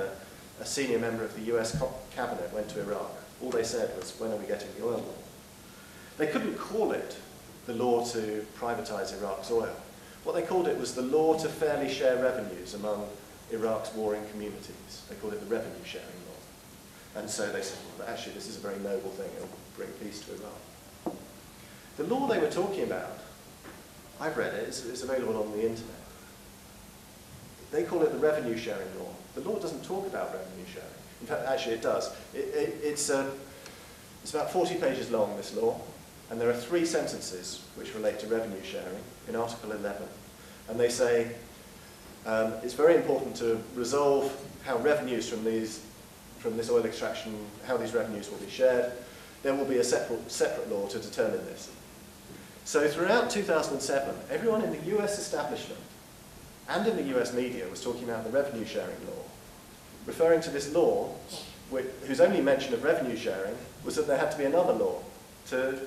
S2: a senior member of the US cabinet went to Iraq, all they said was, when are we getting the oil law? They couldn't call it the law to privatize Iraq's oil. What they called it was the law to fairly share revenues among Iraq's warring communities. They called it the revenue sharing law. And so they said, well, actually, this is a very noble thing. It will bring peace to Iraq. The law they were talking about, I've read it, it's available on the internet. They call it the revenue sharing law. The law doesn't talk about revenue sharing. In fact, actually it does. It's about 40 pages long, this law, and there are 3 sentences which relate to revenue sharing in Article 11. And they say it's very important to resolve how revenues from this oil extraction, how these revenues will be shared. There will be a separate law to determine this. So throughout 2007, everyone in the US establishment and in the US media was talking about the revenue sharing law, referring to this law, whose only mention of revenue sharing was that there had to be another law to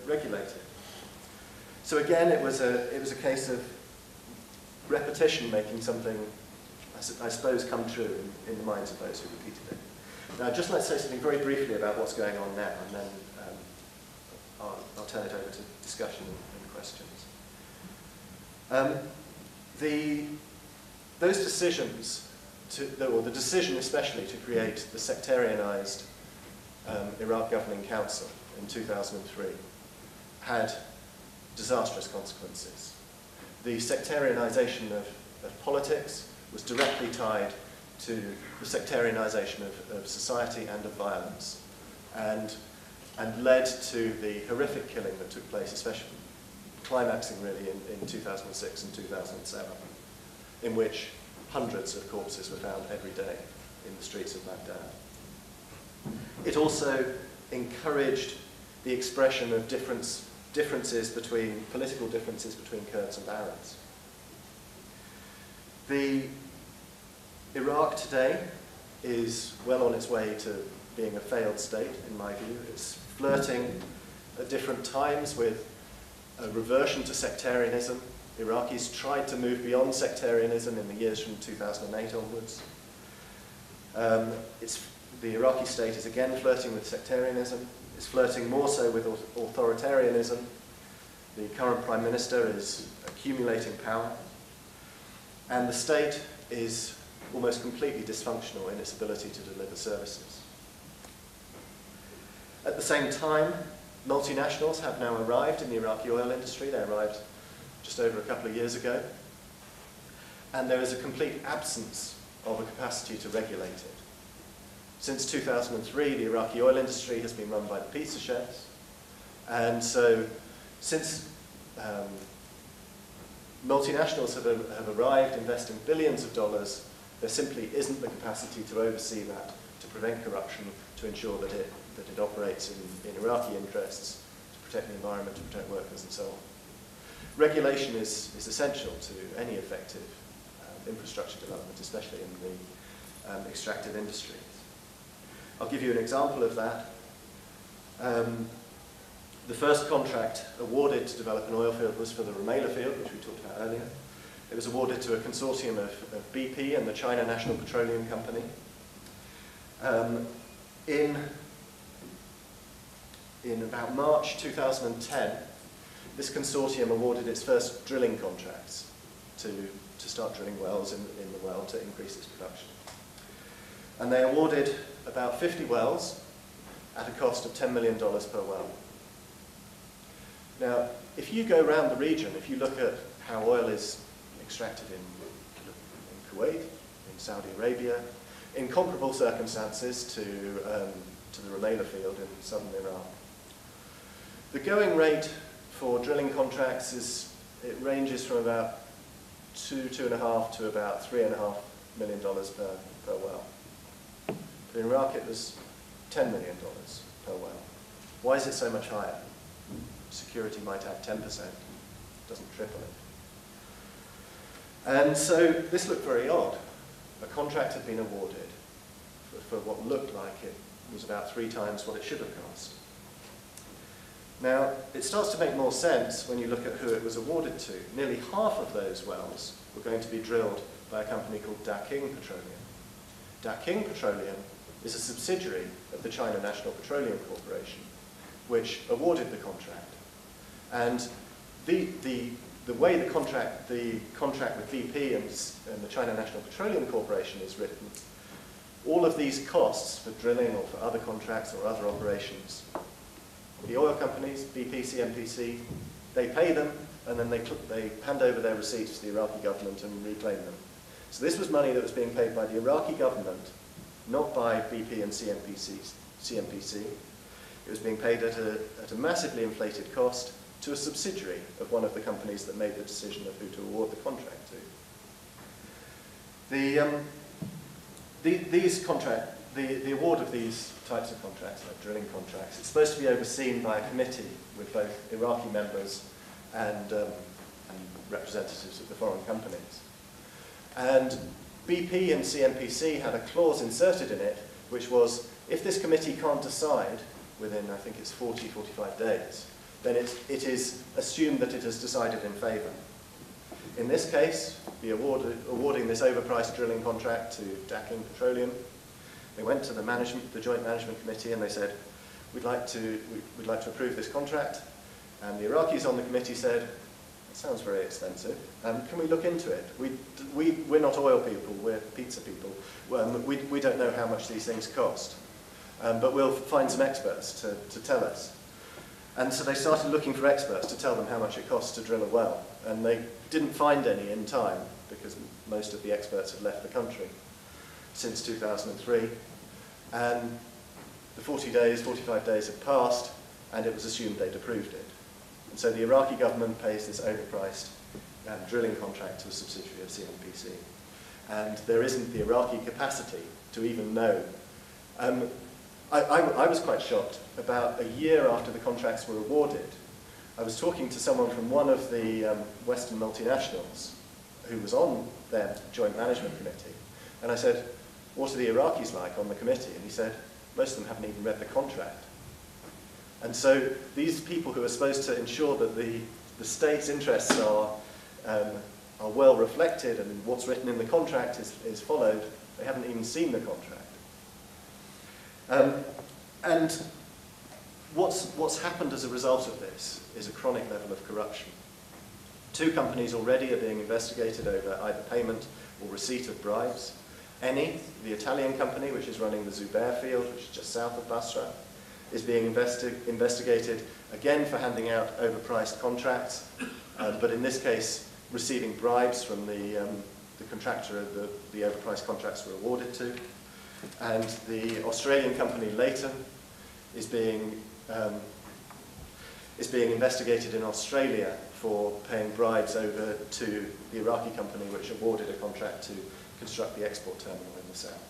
S2: regulate it. So again, it was a case of repetition making something, I suppose, come true in the minds of those who repeated it. Now, I'd just like to say something very briefly about what's going on now, and then I'll turn it over to discussion and questions. Those decisions, or the decision especially to create the sectarianized Iraq Governing Council in 2003 had disastrous consequences. The sectarianization of politics was directly tied to the sectarianization of society and of violence, and led to the horrific killing that took place, especially climaxing really in 2006 and 2007, in which hundreds of corpses were found every day in the streets of Baghdad. It also encouraged the expression of political differences between Kurds and Arabs. Iraq today is well on its way to being a failed state, in my view. It's flirting at different times with a reversion to sectarianism. Iraqis tried to move beyond sectarianism in the years from 2008 onwards. The Iraqi state is again flirting with sectarianism. It's flirting more so with authoritarianism. The current prime minister is accumulating power. And the state is almost completely dysfunctional in its ability to deliver services. At the same time, multinationals have now arrived in the Iraqi oil industry. They arrived just over a couple of years ago. And there is a complete absence of a capacity to regulate it. Since 2003, the Iraqi oil industry has been run by the pizza chefs. And so, since multinationals have arrived investing billions of dollars There simply isn't the capacity to oversee that, to prevent corruption, to ensure that it operates in Iraqi interests, to protect the environment, to protect workers, and so on. Regulation is essential to any effective infrastructure development, especially in the extractive industries. I'll give you an example of that. The first contract awarded to develop an oil field was for the Rumaila field, which we talked about earlier. It was awarded to a consortium of BP and the China National Petroleum Company. In about March 2010, this consortium awarded its first drilling contracts to start drilling wells in the well to increase its production. And they awarded about 50 wells at a cost of $10 million per well. Now, if you go around the region, if you look at how oil is extracted in Kuwait, in Saudi Arabia, in comparable circumstances to the Rumaila field in southern Iraq, the going rate for drilling contracts ranges from about $2.5 to about $3.5 million per well. But in Iraq it was $10 million per well. Why is it so much higher? Security might add 10%, doesn't triple it. And so this looked very odd. A contract had been awarded for what looked like it was about 3 times what it should have cost. Now, it starts to make more sense when you look at who it was awarded to. Nearly half of those wells were going to be drilled by a company called Daking Petroleum. Daking Petroleum is a subsidiary of the China National Petroleum Corporation, which awarded the contract. And the way the contract with BP and the China National Petroleum Corporation is written, all of these costs for drilling or for other contracts or other operations, the oil companies, BP, CNPC, they pay them and then they hand over their receipts to the Iraqi government and reclaim them. So this was money that was being paid by the Iraqi government, not by BP and CNPC. It was being paid at a massively inflated cost to a subsidiary of one of the companies that made the decision of who to award the contract to. The award of these types of contracts, like drilling contracts, it's supposed to be overseen by a committee with both Iraqi members and representatives of the foreign companies. And BP and CNPC had a clause inserted in it, which was, if this committee can't decide within, I think it's 40, 45 days, then it is assumed that it has decided in favour. In this case, awarding this overpriced drilling contract to Daking Petroleum, they went to the Joint Management Committee and they said, we'd like to approve this contract. And the Iraqis on the committee said, it sounds very expensive. Can we look into it? We're not oil people, we're pizza people. We don't know how much these things cost. But we'll find some experts to tell us. And so they started looking for experts to tell them how much it costs to drill a well. And they didn't find any in time because most of the experts had left the country since 2003. And the 40 days, 45 days had passed and it was assumed they'd approved it. And so the Iraqi government pays this overpriced drilling contract to a subsidiary of CNPC. And there isn't the Iraqi capacity to even know. I was quite shocked. About a year after the contracts were awarded, I was talking to someone from one of the Western multinationals who was on their joint management committee. And I said, what are the Iraqis like on the committee? And he said, most of them haven't even read the contract. And so these people who are supposed to ensure that the state's interests are well reflected and what's written in the contract is followed, they haven't even seen the contract. And what's happened as a result of this is a chronic level of corruption. 2 companies already are being investigated over either payment or receipt of bribes. Eni, the Italian company which is running the Zubair field, which is just south of Basra, is being investigated again for handing out overpriced contracts, but in this case receiving bribes from the contractor the overpriced contracts were awarded to. And the Australian company Leighton is being investigated in Australia for paying bribes over to the Iraqi company which awarded a contract to construct the export terminal in the south.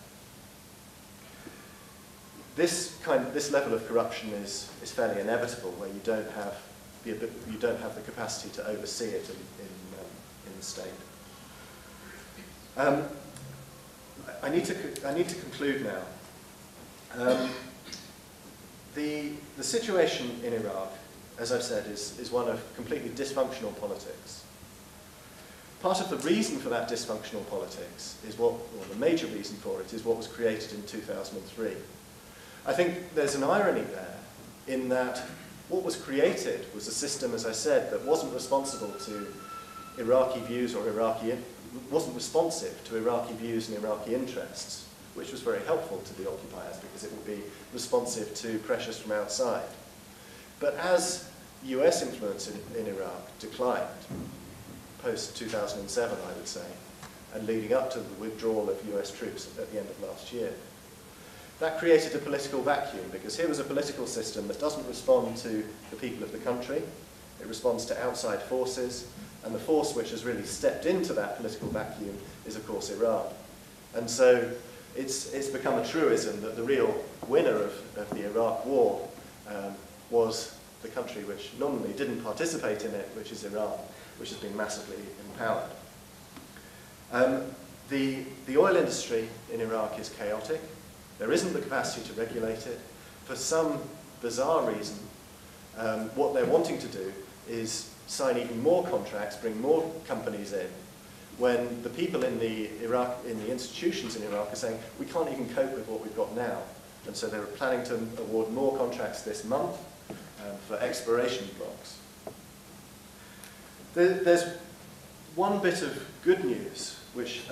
S2: This level of corruption is fairly inevitable, where you don't have the capacity to oversee it in the state. I need to conclude now. The situation in Iraq, as I've said, is one of completely dysfunctional politics. Part of the reason for that dysfunctional politics is the major reason for it is what was created in 2003. I think there's an irony there in that what was created was a system, as I said, that wasn't responsible to Iraqi views or wasn't responsive to Iraqi views and Iraqi interests, which was very helpful to the occupiers because it would be responsive to pressures from outside. But as US influence in Iraq declined, post-2007, I would say, and leading up to the withdrawal of US troops at the end of last year, that created a political vacuum, because here was a political system that doesn't respond to the people of the country, it responds to outside forces, and the force which has really stepped into that political vacuum is, of course, Iran. And so it's become a truism that the real winner of the Iraq war was the country which nominally didn't participate in it, which is Iran, which has been massively empowered. The oil industry in Iraq is chaotic. There isn't the capacity to regulate it. For some bizarre reason, what they're wanting to do is sign even more contracts, bring more companies in, when the people in the institutions in Iraq are saying, we can't even cope with what we've got now. And so they're planning to award more contracts this month for exploration blocks. There's one bit of good news which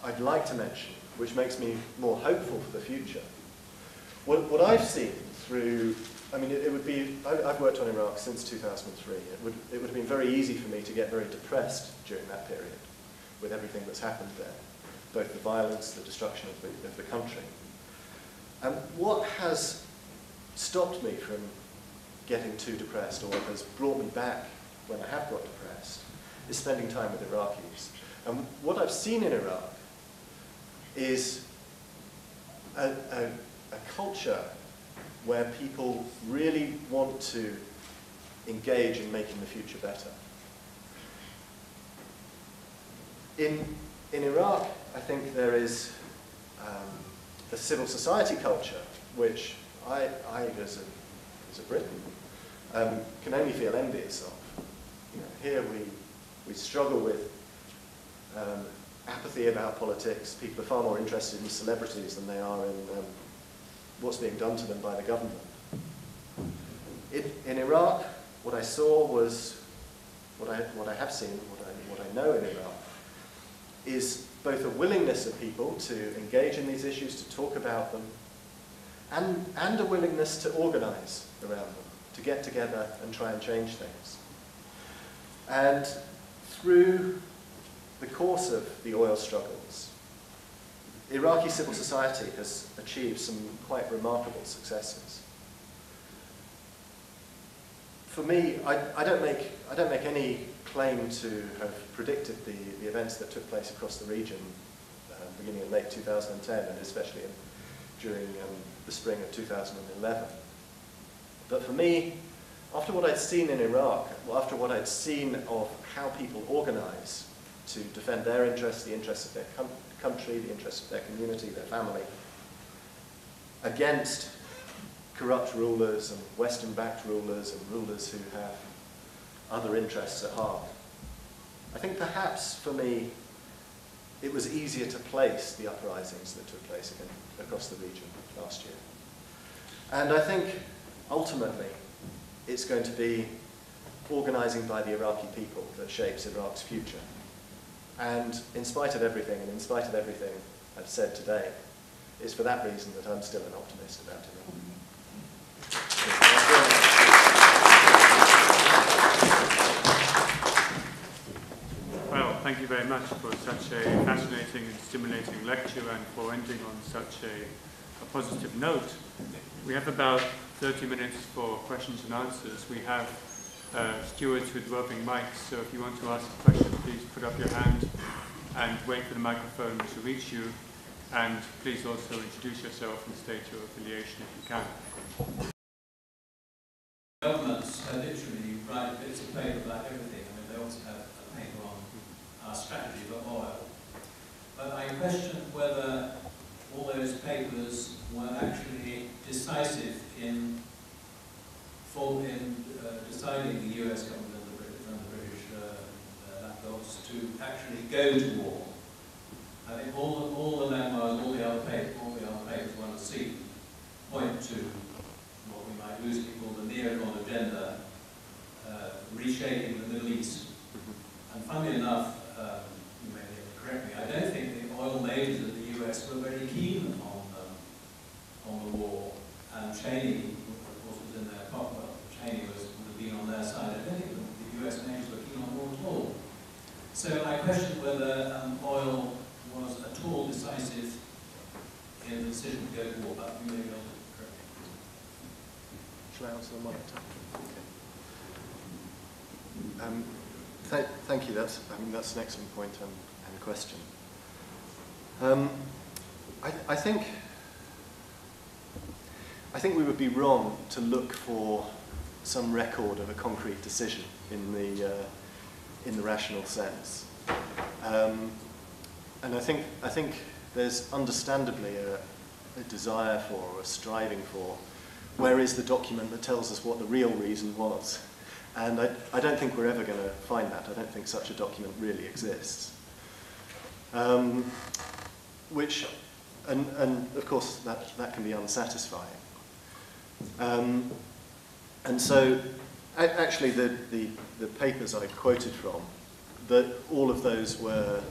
S2: I'd like to mention, which makes me more hopeful for the future. What I've seen through, I mean, I've worked on Iraq since 2003. It would have been very easy for me to get very depressed during that period with everything that's happened there, both the violence, the destruction of the country. And what has stopped me from getting too depressed, or has brought me back when I have got depressed, is spending time with Iraqis. And what I've seen in Iraq is a culture where people really want to engage in making the future better. In Iraq, I think there is a civil society culture which I as a Briton, can only feel envious of. You know, here we struggle with apathy about politics. People are far more interested in celebrities than they are in what's being done to them by the government. In Iraq, what I saw was, what I have seen, what I know in Iraq, is both a willingness of people to engage in these issues, to talk about them, and a willingness to organize around them, to get together and try and change things. And through the course of the oil struggles, Iraqi civil society has achieved some quite remarkable successes. For me, I don't make any claim to have predicted the events that took place across the region beginning in late 2010, and especially during the spring of 2011. But for me, after what I'd seen in Iraq, after what I'd seen of how people organize to defend their interests, the interests of their country, the interests of their community, their family, against corrupt rulers and Western-backed rulers and rulers who have other interests at heart, I think perhaps for me it was easier to place the uprisings that took place across the region last year. And I think ultimately it's going to be organizing by the Iraqi people that shapes Iraq's future. And in spite of everything, and in spite of everything I've said today, it's for that reason that I'm still an optimist about Iraq.
S1: Well, thank you very much for such a fascinating and stimulating lecture, and for ending on such a positive note. We have about 30 minutes for questions and answers. We have stewards with roving mics, so if you want to ask a question, please put up your hand and wait for the microphone to reach you. And please also introduce yourself and state your affiliation if you can.
S3: Governments literally write bits of paper about everything. I mean, they also have a paper on our strategy for oil. But I question whether all those papers were actually decisive in deciding the US government and the British lapdogs to actually go to war. I think all the memoirs, all the other papers want to see point to what we might loosely call the neocon agenda, reshaping the Middle East. And funnily enough, you may be able to correct me, I don't think the oil majors of the US were very keen on the war. And Cheney, of course, was in their pocket. Well, Cheney would have been on their side. I don't think the US majors were keen on war at all. So I question whether oil was at all decisive in the decision to go to war, but you may be able to correct me.
S2: Shall I answer the monitor? Okay. Thank you. That's an excellent point and question. I think we would be wrong to look for some record of a concrete decision in the rational sense. And I think there's understandably a desire for, or a striving for, where is the document that tells us what the real reason was? And I don't think we're ever going to find that. I don't think such a document really exists. And of course that can be unsatisfying. And so actually the papers I quoted from, all of those were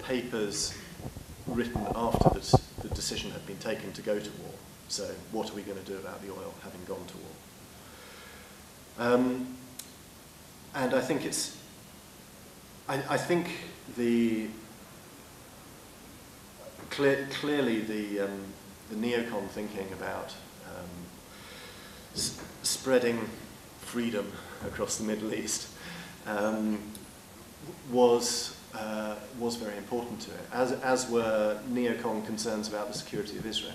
S2: papers written after the decision had been taken to go to war. So what are we going to do about the oil having gone to war? And I think clearly the neocon thinking about spreading freedom across the Middle East was very important to it, as were neocon concerns about the security of Israel.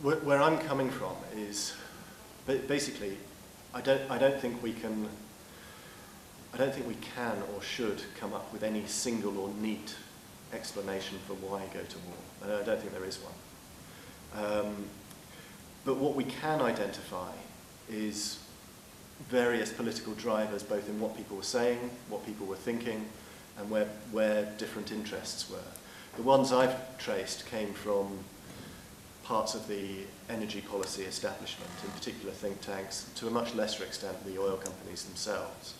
S2: Where I'm coming from is basically I don't think we can or should come up with any single or neat explanation for why go to war. I don't think there is one. But what we can identify is various political drivers, both in what people were saying, what people were thinking, and where different interests were. The ones I've traced came from parts of the energy policy establishment, in particular think tanks, to a much lesser extent the oil companies themselves.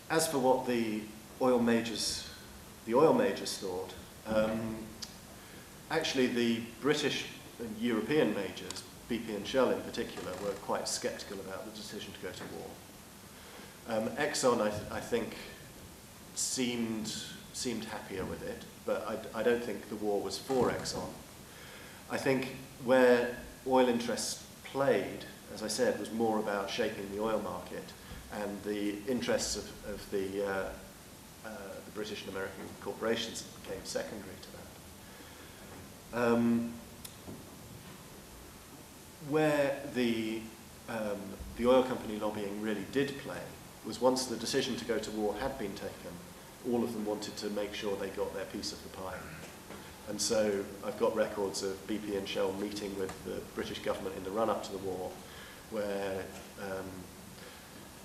S2: As for what the oil majors thought, actually the British and European majors, BP and Shell in particular, were quite sceptical about the decision to go to war. Exxon, I think, seemed happier with it, but I don't think the war was for Exxon. I think where oil interests played, as I said, was more about shaping the oil market, and the interests of the British and American corporations became secondary to that. Where the oil company lobbying really did play was once the decision to go to war had been taken, all of them wanted to make sure they got their piece of the pie. And so I've got records of BP and Shell meeting with the British government in the run-up to the war, where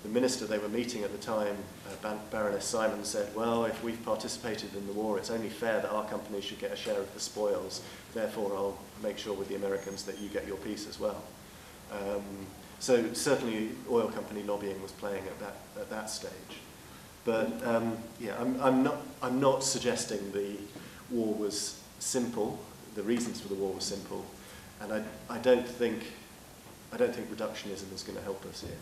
S2: the minister they were meeting at the time, Baroness Simon, said, well, if we've participated in the war, it's only fair that our company should get a share of the spoils. Therefore, I'll make sure with the Americans that you get your piece as well. So certainly oil company lobbying was playing at that stage. But yeah, I'm not suggesting the war was simple. The reasons for the war were simple, and I don't think reductionism is going to help us here.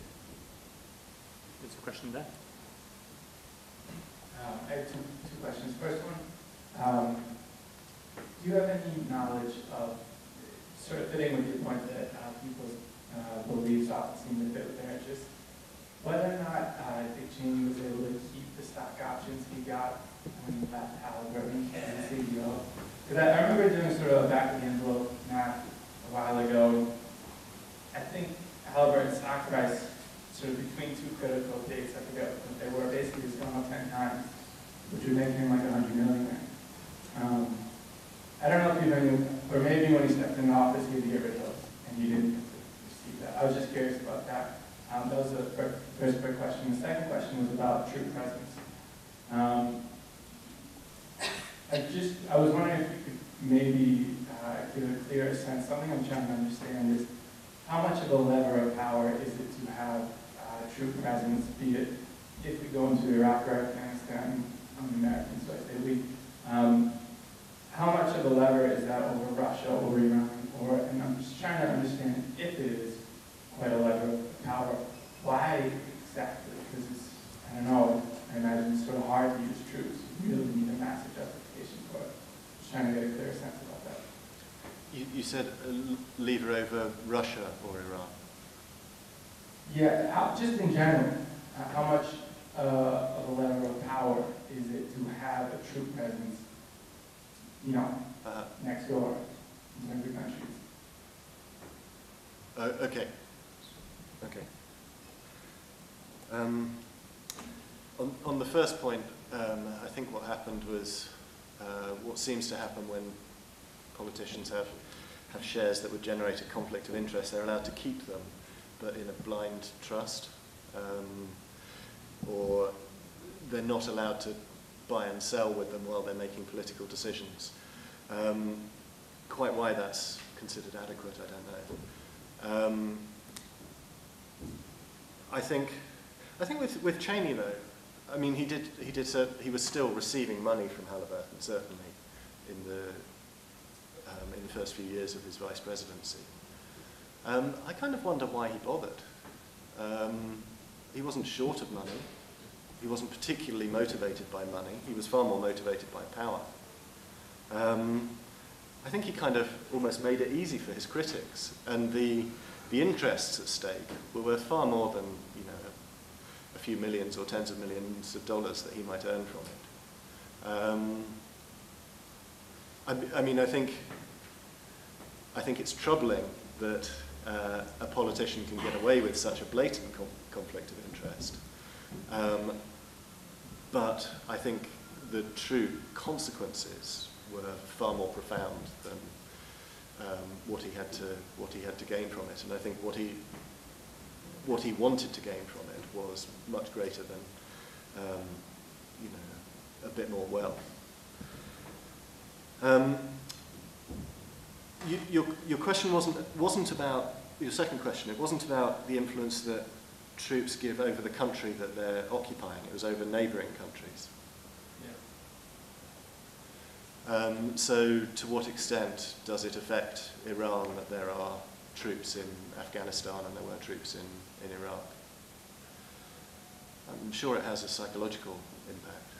S1: There's a question there.
S4: I have two questions. First one, do you have any knowledge of, sort of fitting with your point that people's beliefs often seem to fit with their interests. Whether or not Dick Cheney was able to keep the stock options he got when he left Halliburton as CEO. Because I remember doing sort of a back-of-the-envelope math a while ago. I think Halliburton's stock price, sort of between two critical dates, I forget what they were, basically it's gone up 10 times, which would make him like 100 million. I don't know if you knew, or maybe when he stepped into office he had to get rid of those, and you didn't receive that. I was just curious about that. That was the first quick question. The second question was about troop presence. I was wondering if you could maybe give a clearer sense. Something I'm trying to understand is how much of a lever of power is it to have troop presence, be it if we go into Iraq or Afghanistan, I'm an American, so I say we. How much of a lever is that over Russia, over Iran, and I'm just trying to understand if it is quite a lever of power, why exactly? Because it's, I don't know, I imagine it's sort of hard to use troops. You really need a massive justification for it. Just trying to get a clear sense about that.
S2: You said a lever over Russia or Iran?
S4: Yeah, just in general, how much of a lever of power is it to have a troop presence, you know, next door in terms of countries?
S2: Okay. Okay. On the first point, I think what happened was what seems to happen when politicians have shares that would generate a conflict of interest. They're allowed to keep them, but in a blind trust, or they're not allowed to buy and sell with them while they're making political decisions. Quite why that's considered adequate, I don't know. I think with Cheney though, I mean he was still receiving money from Halliburton, certainly in the first few years of his vice presidency. I kind of wonder why he bothered. He wasn't short of money. He wasn't particularly motivated by money. He was far more motivated by power. I think he kind of almost made it easy for his critics, and the interests at stake were worth far more than, you know, a few millions or tens of millions of dollars that he might earn from it. I mean, I think it's troubling that a politician can get away with such a blatant conflict of interest. But I think the true consequences were far more profound than what he had to gain from it. And I think what he wanted to gain from it was much greater than you know, a bit more wealth. Your question wasn't about your second question. It wasn't about the influence that troops give over the country that they're occupying. It was over neighbouring countries. Yeah. So to what extent does it affect Iran that there are troops in Afghanistan and there were troops in Iraq? I'm sure it has a psychological impact.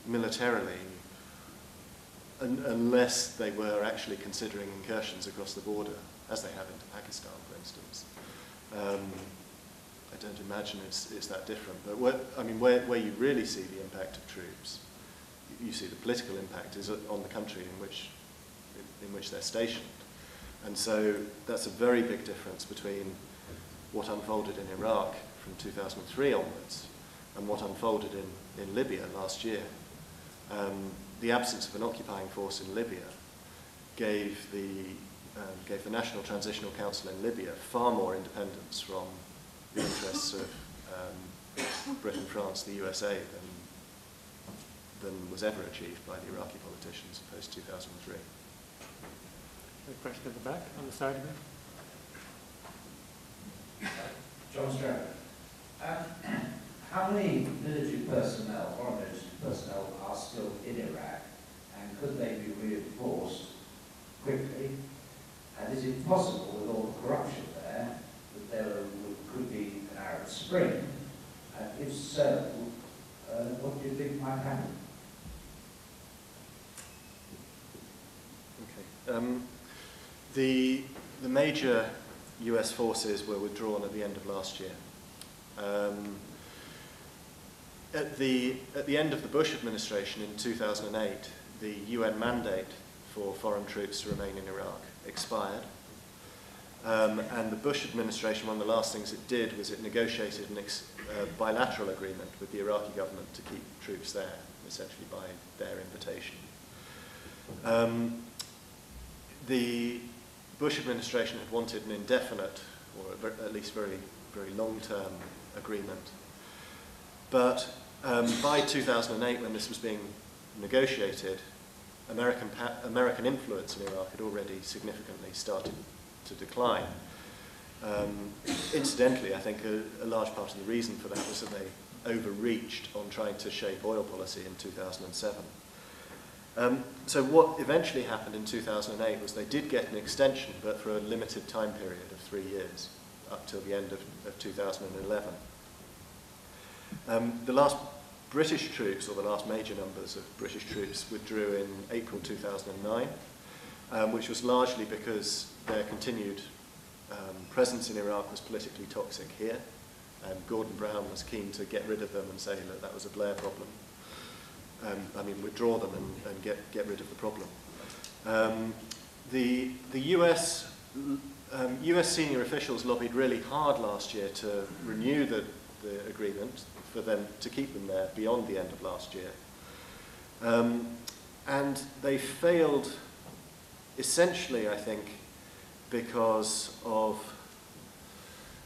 S2: Militarily, unless they were actually considering incursions across the border, as they have into Pakistan, for instance. I don't imagine it's that different. But where you really see the impact of troops, you see the political impact is on the country in which they're stationed. And so that's a very big difference between what unfolded in Iraq from 2003 onwards and what unfolded in Libya last year. The absence of an occupying force in Libya gave the National Transitional Council in Libya far more independence from the interests of Britain, France, the USA than was ever achieved by the Iraqi politicians post-2003.
S1: A question at the back, on the side of it.
S5: John Stroud. How many military personnel, foreign military personnel, are still in Iraq, and could they be reinforced quickly? And is it possible, with all the corruption there, that there could be an Arab Spring? And if so, what do you think might happen?
S2: Okay. The major US forces were withdrawn at the end of last year. At the end of the Bush administration in 2008, the UN mandate for foreign troops to remain in Iraq expired. And the Bush administration, one of the last things it did was it negotiated a bilateral agreement with the Iraqi government to keep troops there, essentially by their invitation. The Bush administration had wanted an indefinite, or at least very, very long-term agreement. But by 2008, when this was being negotiated, American influence in Iraq had already significantly started to decline. Incidentally, I think a large part of the reason for that was that they overreached on trying to shape oil policy in 2007. So what eventually happened in 2008 was they did get an extension, but for a limited time period of 3 years, up till the end of 2011. The last British troops, or the last major numbers of British troops, withdrew in April 2009, which was largely because their continued presence in Iraq was politically toxic here, and Gordon Brown was keen to get rid of them and say, look, that was a Blair problem. Withdraw them and get rid of the problem. The US senior officials lobbied really hard last year to renew the agreement for them to keep them there beyond the end of last year. And they failed essentially, I think, because of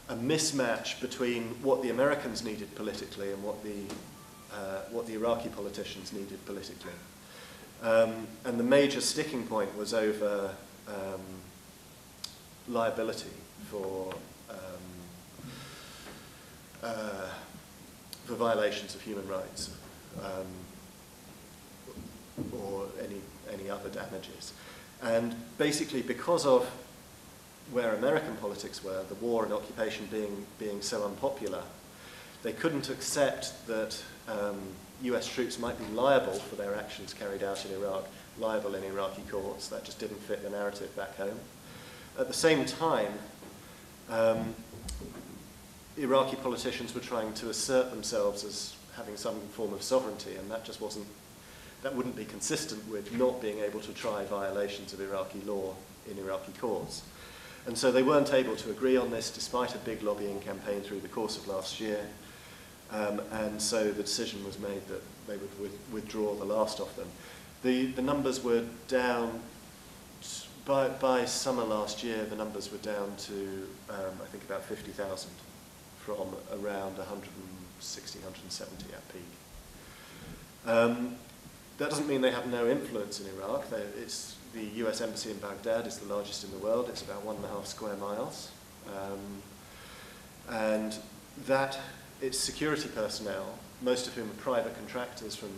S2: a mismatch between what the Americans needed politically and what the Iraqi politicians needed politically. And the major sticking point was over liability for violations of human rights or any other damages. And basically, because of where American politics were, the war and occupation being so unpopular, they couldn't accept that US troops might be liable for their actions carried out in Iraq, liable in Iraqi courts. That just didn't fit the narrative back home. At the same time, Iraqi politicians were trying to assert themselves as having some form of sovereignty, and that wouldn't be consistent with not being able to try violations of Iraqi law in Iraqi courts. And so they weren't able to agree on this despite a big lobbying campaign through the course of last year. And so the decision was made that they would withdraw the last of them. The numbers were down, by summer last year, the numbers were down to, I think, about 50,000 from around 160, 170 at peak. That doesn't mean they have no influence in Iraq. The US embassy in Baghdad is the largest in the world. It's about 1.5 square miles. And its security personnel, most of whom are private contractors from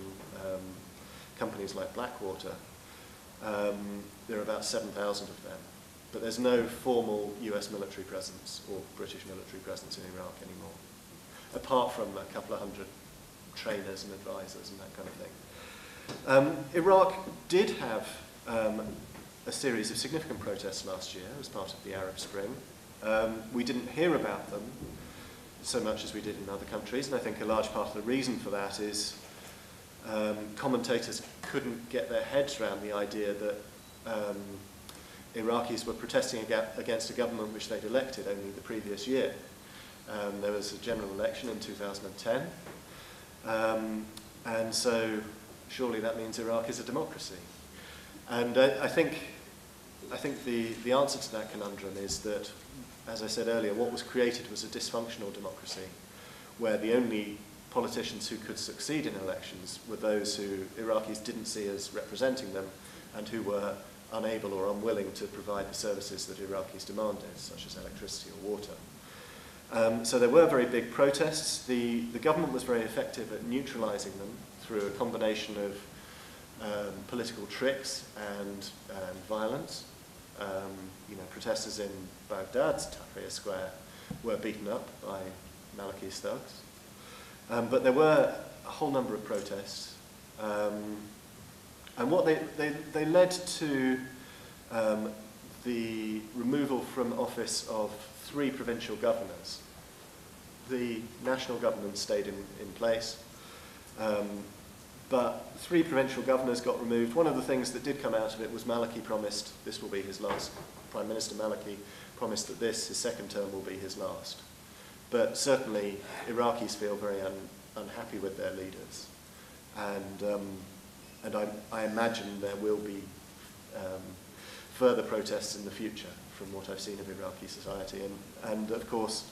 S2: companies like Blackwater, there are about 7,000 of them. But there's no formal US military presence or British military presence in Iraq anymore, apart from a couple of hundred trainers and advisors and that kind of thing. Iraq did have a series of significant protests last year as part of the Arab Spring. We didn't hear about them so much as we did in other countries, and I think a large part of the reason for that is commentators couldn't get their heads around the idea that Iraqis were protesting against a government which they'd elected only the previous year. There was a general election in 2010, and so surely that means Iraq is a democracy. And I think the answer to that conundrum is that, as I said earlier, what was created was a dysfunctional democracy, where the only politicians who could succeed in elections were those who Iraqis didn't see as representing them and who were unable or unwilling to provide the services that Iraqis demanded, such as electricity or water. So there were very big protests. The government was very effective at neutralizing them through a combination of political tricks and violence. Protesters in Baghdad's Tahrir Square were beaten up by Maliki thugs. But there were a whole number of protests. And what they led to the removal from office of 3 provincial governors. The national government stayed in place, but 3 provincial governors got removed. One of the things that did come out of it was Maliki promised, this will be his last, Prime Minister Maliki promised that his second term will be his last. But certainly Iraqis feel very unhappy with their leaders. And I imagine there will be further protests in the future from what I've seen of Iraqi society. And of course,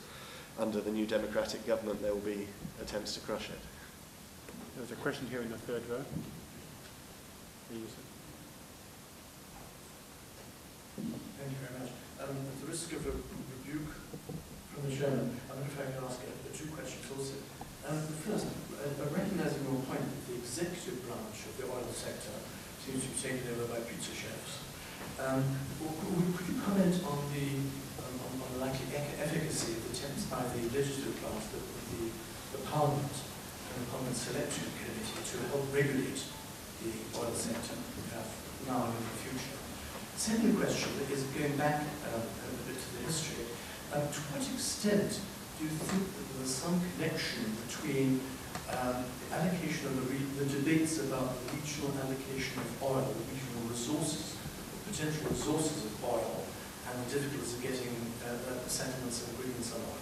S2: under the new democratic government, there will be attempts to crush it.
S1: There's a question here in the third row.
S6: Thank you very much. At the risk of a rebuke from the chairman, I wonder if I can ask 2 questions also. First, recognising your point that the executive branch of the oil sector seems to be taken over by pizza chefs, could you comment on the likely efficacy of the attempts by the legislative branch, the Parliament and the Parliament Selection Committee to help regulate the oil sector now and in the future? Second question is going back a bit to the history. To what extent do you think that there was some connection between the allocation of the debates about the regional allocation of oil, the regional resources, the potential resources of oil, and the difficulties of getting settlements and agreements on oil?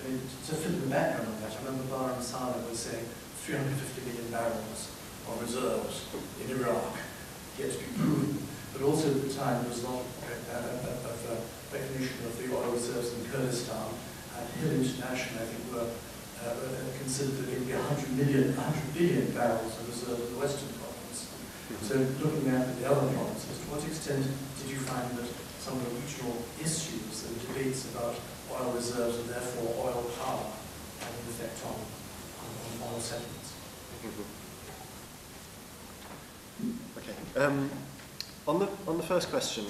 S6: I mean, to fit in the background of that, I remember Bahram Saleh was saying 350 million barrels of reserves in Iraq yet to be proven. But also at the time there was a lot of recognition of the oil reserves in Kurdistan, and Hill International, I think, were considered that there would be 100 billion barrels of reserves in the Western Province. So looking at the other provinces, to what extent did you find that some of the regional issues and debates about oil reserves and therefore oil power had an effect on oil settlements?
S2: Okay. On the first question,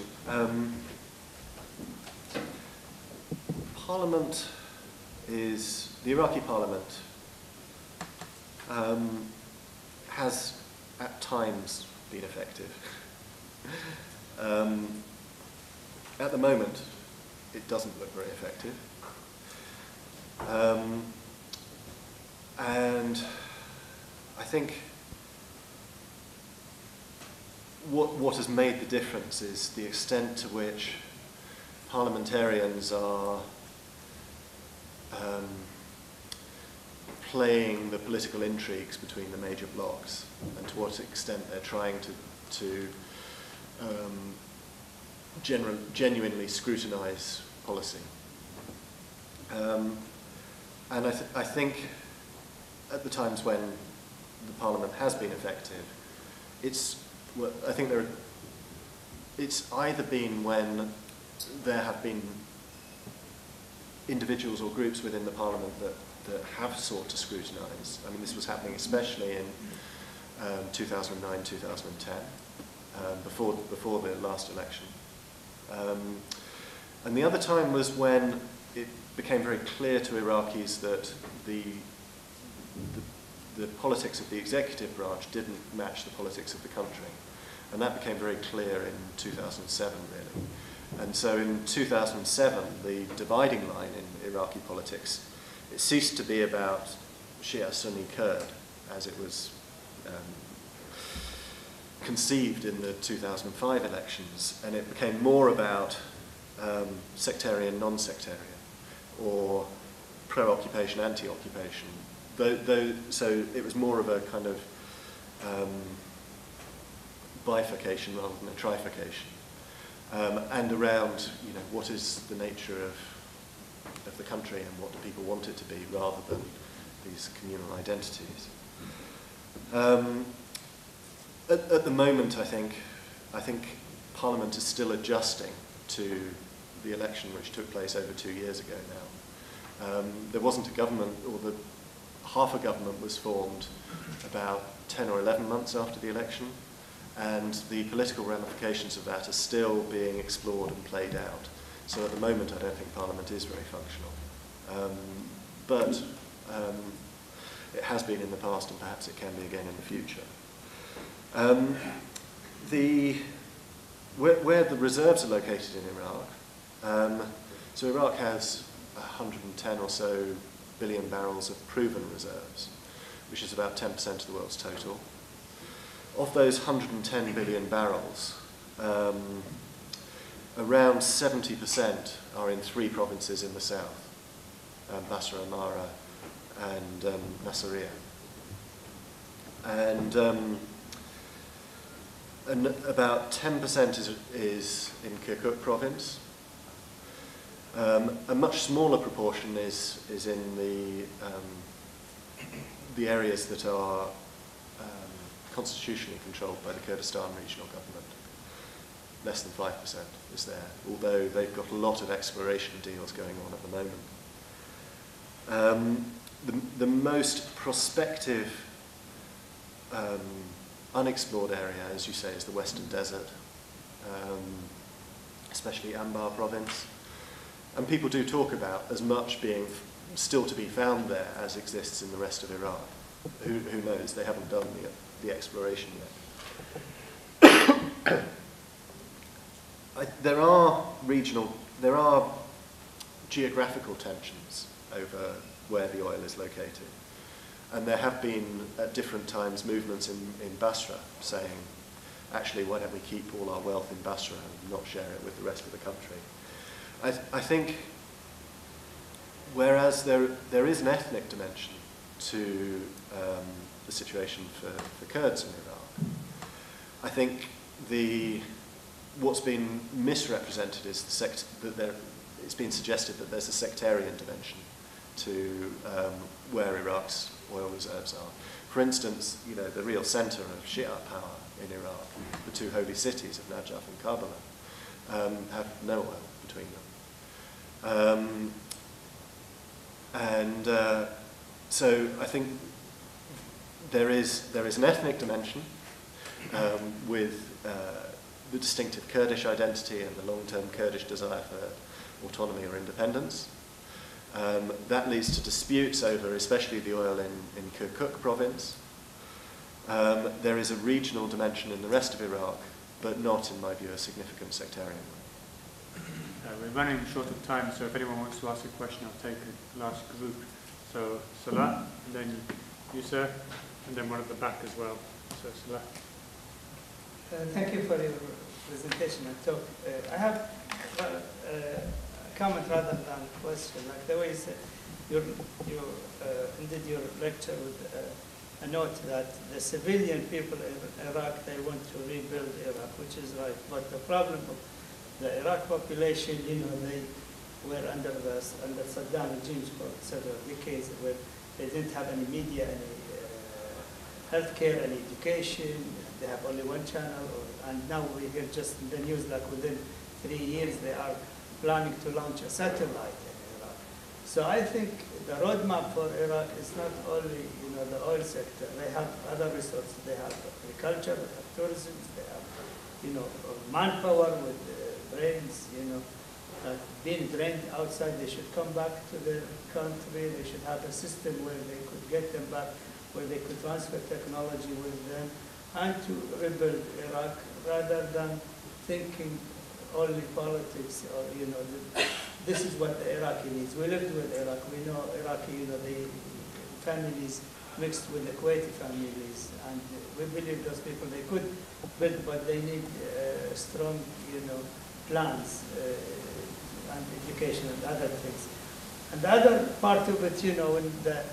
S2: Parliament is, the Iraqi Parliament has at times been effective. At the moment, it doesn't look very effective. And I think what has made the difference is the extent to which parliamentarians are playing the political intrigues between the major blocs, and to what extent they're trying to genuinely scrutinise policy. And I think at the times when the Parliament has been effective, it's either been when there have been individuals or groups within the Parliament that have sought to scrutinise. I mean, this was happening especially in 2009, 2010, before the last election. And the other time was when it became very clear to Iraqis that the politics of the executive branch didn't match the politics of the country. And that became very clear in 2007, really. And so in 2007, the dividing line in Iraqi politics, it ceased to be about Shia, Sunni, Kurd, as it was conceived in the 2005 elections, and it became more about sectarian, non-sectarian, or pro-occupation, anti-occupation. So it was more of a kind of bifurcation rather than a trifurcation. And around, what is the nature of the country and what do people want it to be, rather than these communal identities. At the moment, I think Parliament is still adjusting to the election which took place over 2 years ago now. There wasn't a government, or half a government was formed about 10 or 11 months after the election, and the political ramifications of that are still being explored and played out. So at the moment, I don't think Parliament is very functional. But it has been in the past, and perhaps it can be again in the future. where the reserves are located in Iraq, so Iraq has 110 or so billion barrels of proven reserves, which is about 10% of the world's total. Of those 110 billion barrels, around 70% are in 3 provinces in the south, Basra, Amara, and Nasiriyah. And about 10% is in Kirkuk province. A much smaller proportion is in the areas that are constitutionally controlled by the Kurdistan regional government. Less than 5% is there, although they've got a lot of exploration deals going on at the moment. The most prospective unexplored area, as you say, is the Western Desert, especially Anbar province. And people do talk about as much being still to be found there as exists in the rest of Iraq. Who knows? They haven't done the exploration yet. There are geographical tensions over where the oil is located. And there have been, at different times, movements in Basra saying, actually, why don't we keep all our wealth in Basra and not share it with the rest of the country? I think, whereas there is an ethnic dimension to the situation for Kurds in Iraq, I think what's been misrepresented is it's been suggested that there's a sectarian dimension to where Iraq's oil reserves are. For instance, the real centre of Shia power in Iraq, the 2 holy cities of Najaf and Karbala, have no oil between them. So I think there is an ethnic dimension with the distinctive Kurdish identity and the long-term Kurdish desire for autonomy or independence. That leads to disputes over especially the oil in Kirkuk province. There is a regional dimension in the rest of Iraq, but not, in my view, a significant sectarian one.
S1: We're running short of time, so if anyone wants to ask a question, I'll take a last group. So Salah, and then you, sir, and then one at the back as well. So Salah.
S7: Thank you for your presentation and talk. I have a comment rather than a question. Like the way you said, you ended your lecture with a note that the civilian people in Iraq, they want to rebuild Iraq, which is right. But the problem of the Iraq population, they were under Saddam regimes for several decades, where they didn't have any media, any healthcare, any education. They have only one channel, and now we hear just in the news, like within 3 years, they are planning to launch a satellite in Iraq. So I think the roadmap for Iraq is not only, the oil sector. They have other resources. They have agriculture, they have tourism, they have, manpower with brains, being drained outside. They should come back to their country. They should have a system where they could get them back, where they could transfer technology with them, and to rebuild Iraq rather than thinking only politics or, this is what the Iraqi needs. We lived with Iraq. We know Iraqi, the families mixed with the Kuwaiti families, and we believe those people, they could build, but they need strong, plans and education and other things. And the other part of it, when the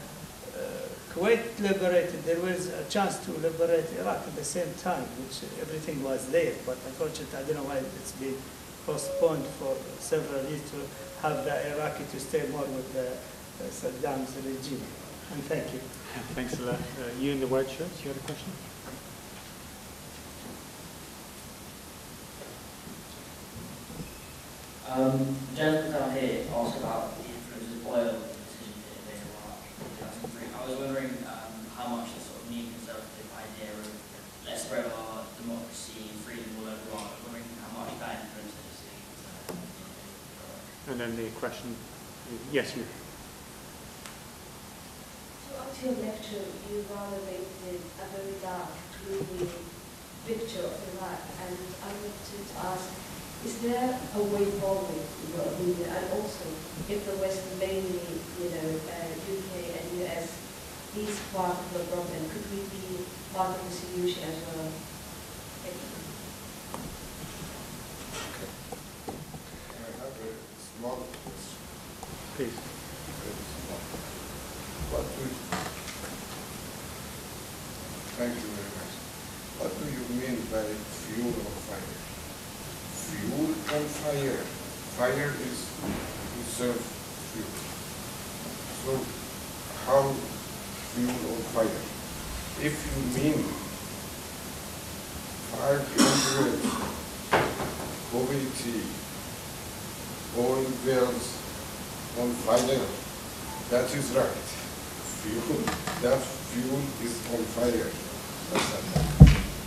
S7: Kuwait liberated, there was a chance to liberate Iraq at the same time, which everything was there, but unfortunately, I don't know why it's been postponed for several years to have the Iraqi to stay more with Saddam's regime. And thank you.
S1: Thanks a lot. You in the white shirt, you had a question?
S8: Gentlemen down here asked about the influence of oil in the decision in Iraq in 2003. I was wondering how much the sort of neo-conservative idea of let's spread our democracy and freedom all over Iraq, I was wondering how much that influenced the decision in Iraq.
S1: And then the question, yes, you.
S9: So after your lecture, you rather painted a very dark, gloomy picture of Iraq, and I wanted to ask, is there a way forward, in your opinion, and also if the West, mainly, UK and US, is part of the problem, could we be part of the solution as well? Thank you.
S10: I have a small question.
S1: Please.
S10: Very small. Thank you very much. What do you mean by fuel on fire? Fuel on fire. Fire is to serve fuel. So how fuel on fire? If you mean 500 OVT oil wells on fire, that is right. Fuel, that fuel is on fire.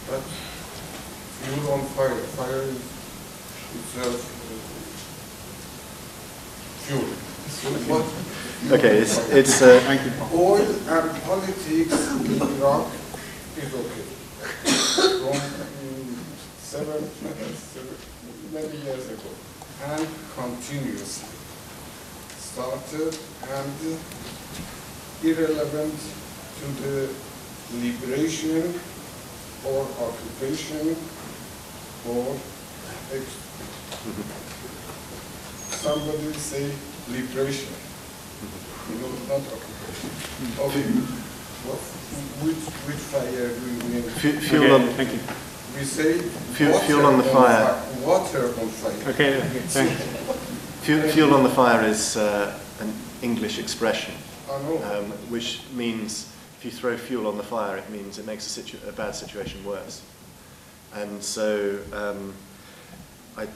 S10: But fuel on fire, fire is itself fuel. So what?
S2: Okay, it's thank you.
S10: Oil and politics in Iraq is okay. From many years ago, and continuously started and irrelevant to the liberation or occupation or somebody say liberation, not occupation. Okay, which fire do you mean?
S2: Fuel on,
S1: thank you.
S10: We say
S2: fuel on the fire.
S10: Water on fire.
S1: Okay, thank you.
S2: Fuel on the fire is an English expression,
S10: I know.
S2: which means if you throw fuel on the fire, it means it makes a bad situation worse. And so I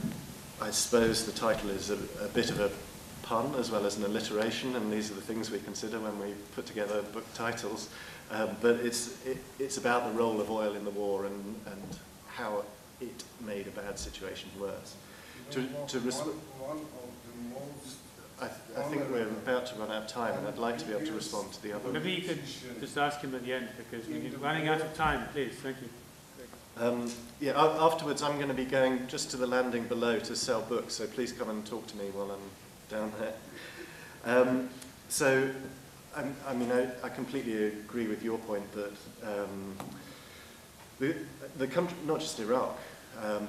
S2: suppose the title is a bit of a pun as well as an alliteration, and these are the things we consider when we put together book titles. But it's about the role of oil in the war and how it made a bad situation worse.
S10: One of the most
S2: I think we're about to run out of time, and I'd like to be able to respond to the other.
S1: Maybe you could just ask him at the end, because we're running out of time. Please, thank you.
S2: Yeah, afterwards I'm going to be going just to the landing below to sell books, so please come and talk to me while I'm down there. I mean, I completely agree with your point that the country, not just Iraq,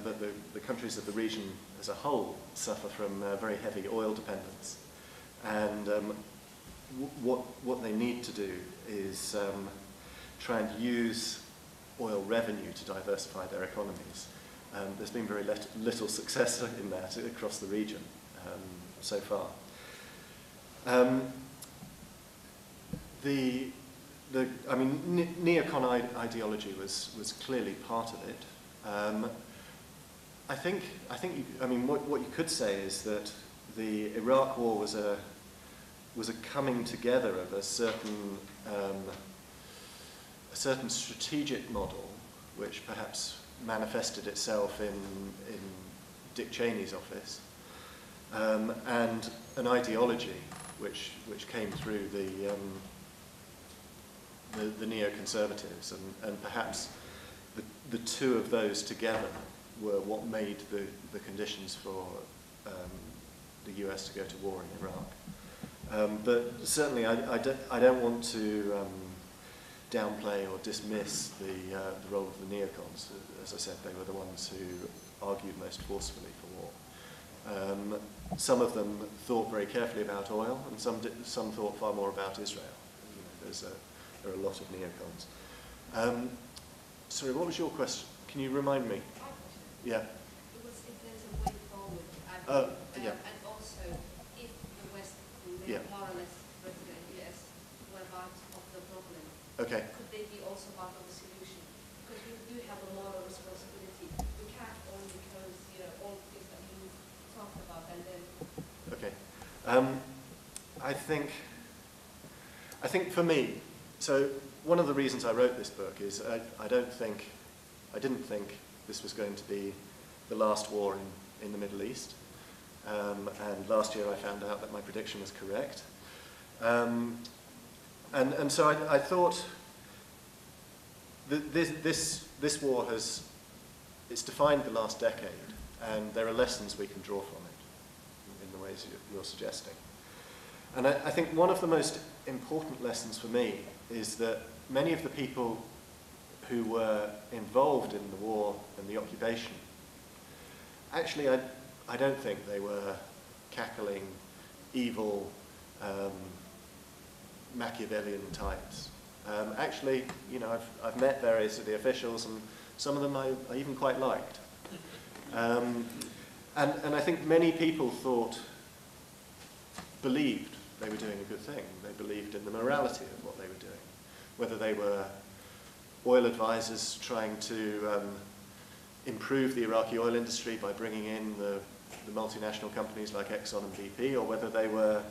S2: but the countries of the region as a whole suffer from very heavy oil dependence. And what they need to do is try and use oil revenue to diversify their economies. There's been very little success in that across the region so far. I mean, neocon ideology was clearly part of it. I think what you could say is that the Iraq War was a coming together of a certain strategic model, which perhaps manifested itself in Dick Cheney's office, and an ideology which came through the neoconservatives, and perhaps the two of those together were what made the conditions for the US to go to war in Iraq. But certainly I don't want to downplay or dismiss the role of the neocons. As I said, they were the ones who argued most forcefully for war. Some of them thought very carefully about oil, and some thought far more about Israel. There are a lot of neocons. Sorry, what was your question? Can you remind me? Yeah.
S9: It was if there's a way forward,
S2: Yeah.
S9: and also if the West,
S2: Yeah.
S9: more or less, Britain and US, were part of the problem,
S2: Okay.
S9: could they be also part of the solution? Because we do have a moral responsibility. We can't only because all the things that you talked about and then.
S2: Okay. I think for me, so one of the reasons I wrote this book is I didn't think this was going to be the last war in the Middle East. And last year I found out that my prediction was correct. And so I thought that this war has it's defined the last decade, and there are lessons we can draw from it in the ways you're suggesting. And I think one of the most important lessons for me is that many of the people who were involved in the war and the occupation, actually I don't think they were cackling, evil, Machiavellian types. Actually, you know, I've met various of the officials, and some of them I even quite liked. And I think many people believed they were doing a good thing. They believed in the morality of what they were doing. Whether they were oil advisors trying to improve the Iraqi oil industry by bringing in the multinational companies like Exxon and BP, or whether they were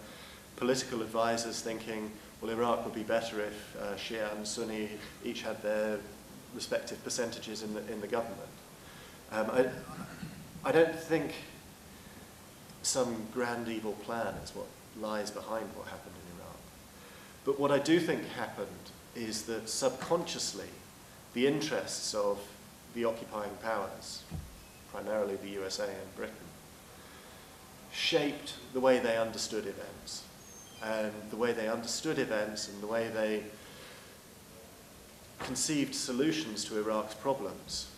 S2: political advisors thinking, well, Iraq would be better if Shia and Sunni each had their respective percentages in the government. I don't think some grand evil plan is what lies behind what happened in Iraq. But what I do think happened is that subconsciously the interests of the occupying powers, primarily the USA and Britain, shaped the way they understood events. And the way they understood events and the way they conceived solutions to Iraq's problems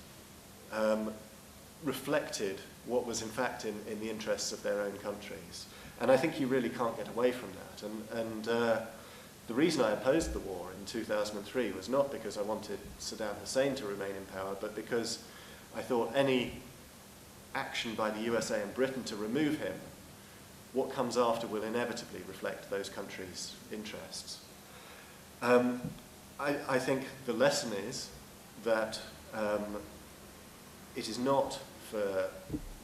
S2: reflected what was in fact in the interests of their own countries. And I think you really can't get away from that. And the reason I opposed the war in 2003 was not because I wanted Saddam Hussein to remain in power, but because I thought any action by the USA and Britain to remove him, what comes after will inevitably reflect those countries' interests. I think the lesson is that it is not for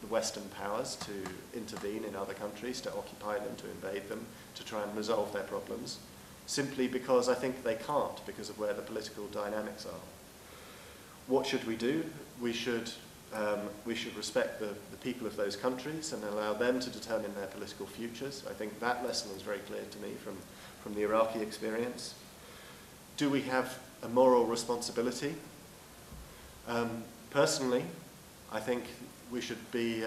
S2: the Western powers to intervene in other countries, to occupy them, to invade them, to try and resolve their problems, simply because I think they can't, because of where the political dynamics are. What should we do? We should respect the people of those countries and allow them to determine their political futures. I think that lesson is very clear to me from the Iraqi experience. Do we have a moral responsibility? Personally, I think we should be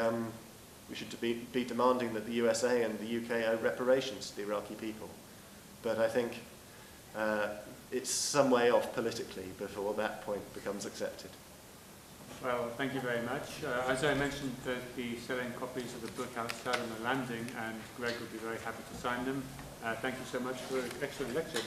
S2: demanding that the USA and the UK owe reparations to the Iraqi people. But I think it's some way off politically before that point becomes accepted.
S1: Well, thank you very much. As I mentioned, there'll be selling copies of the book outside on the landing, and Greg would be very happy to sign them. Thank you so much for an excellent lecture.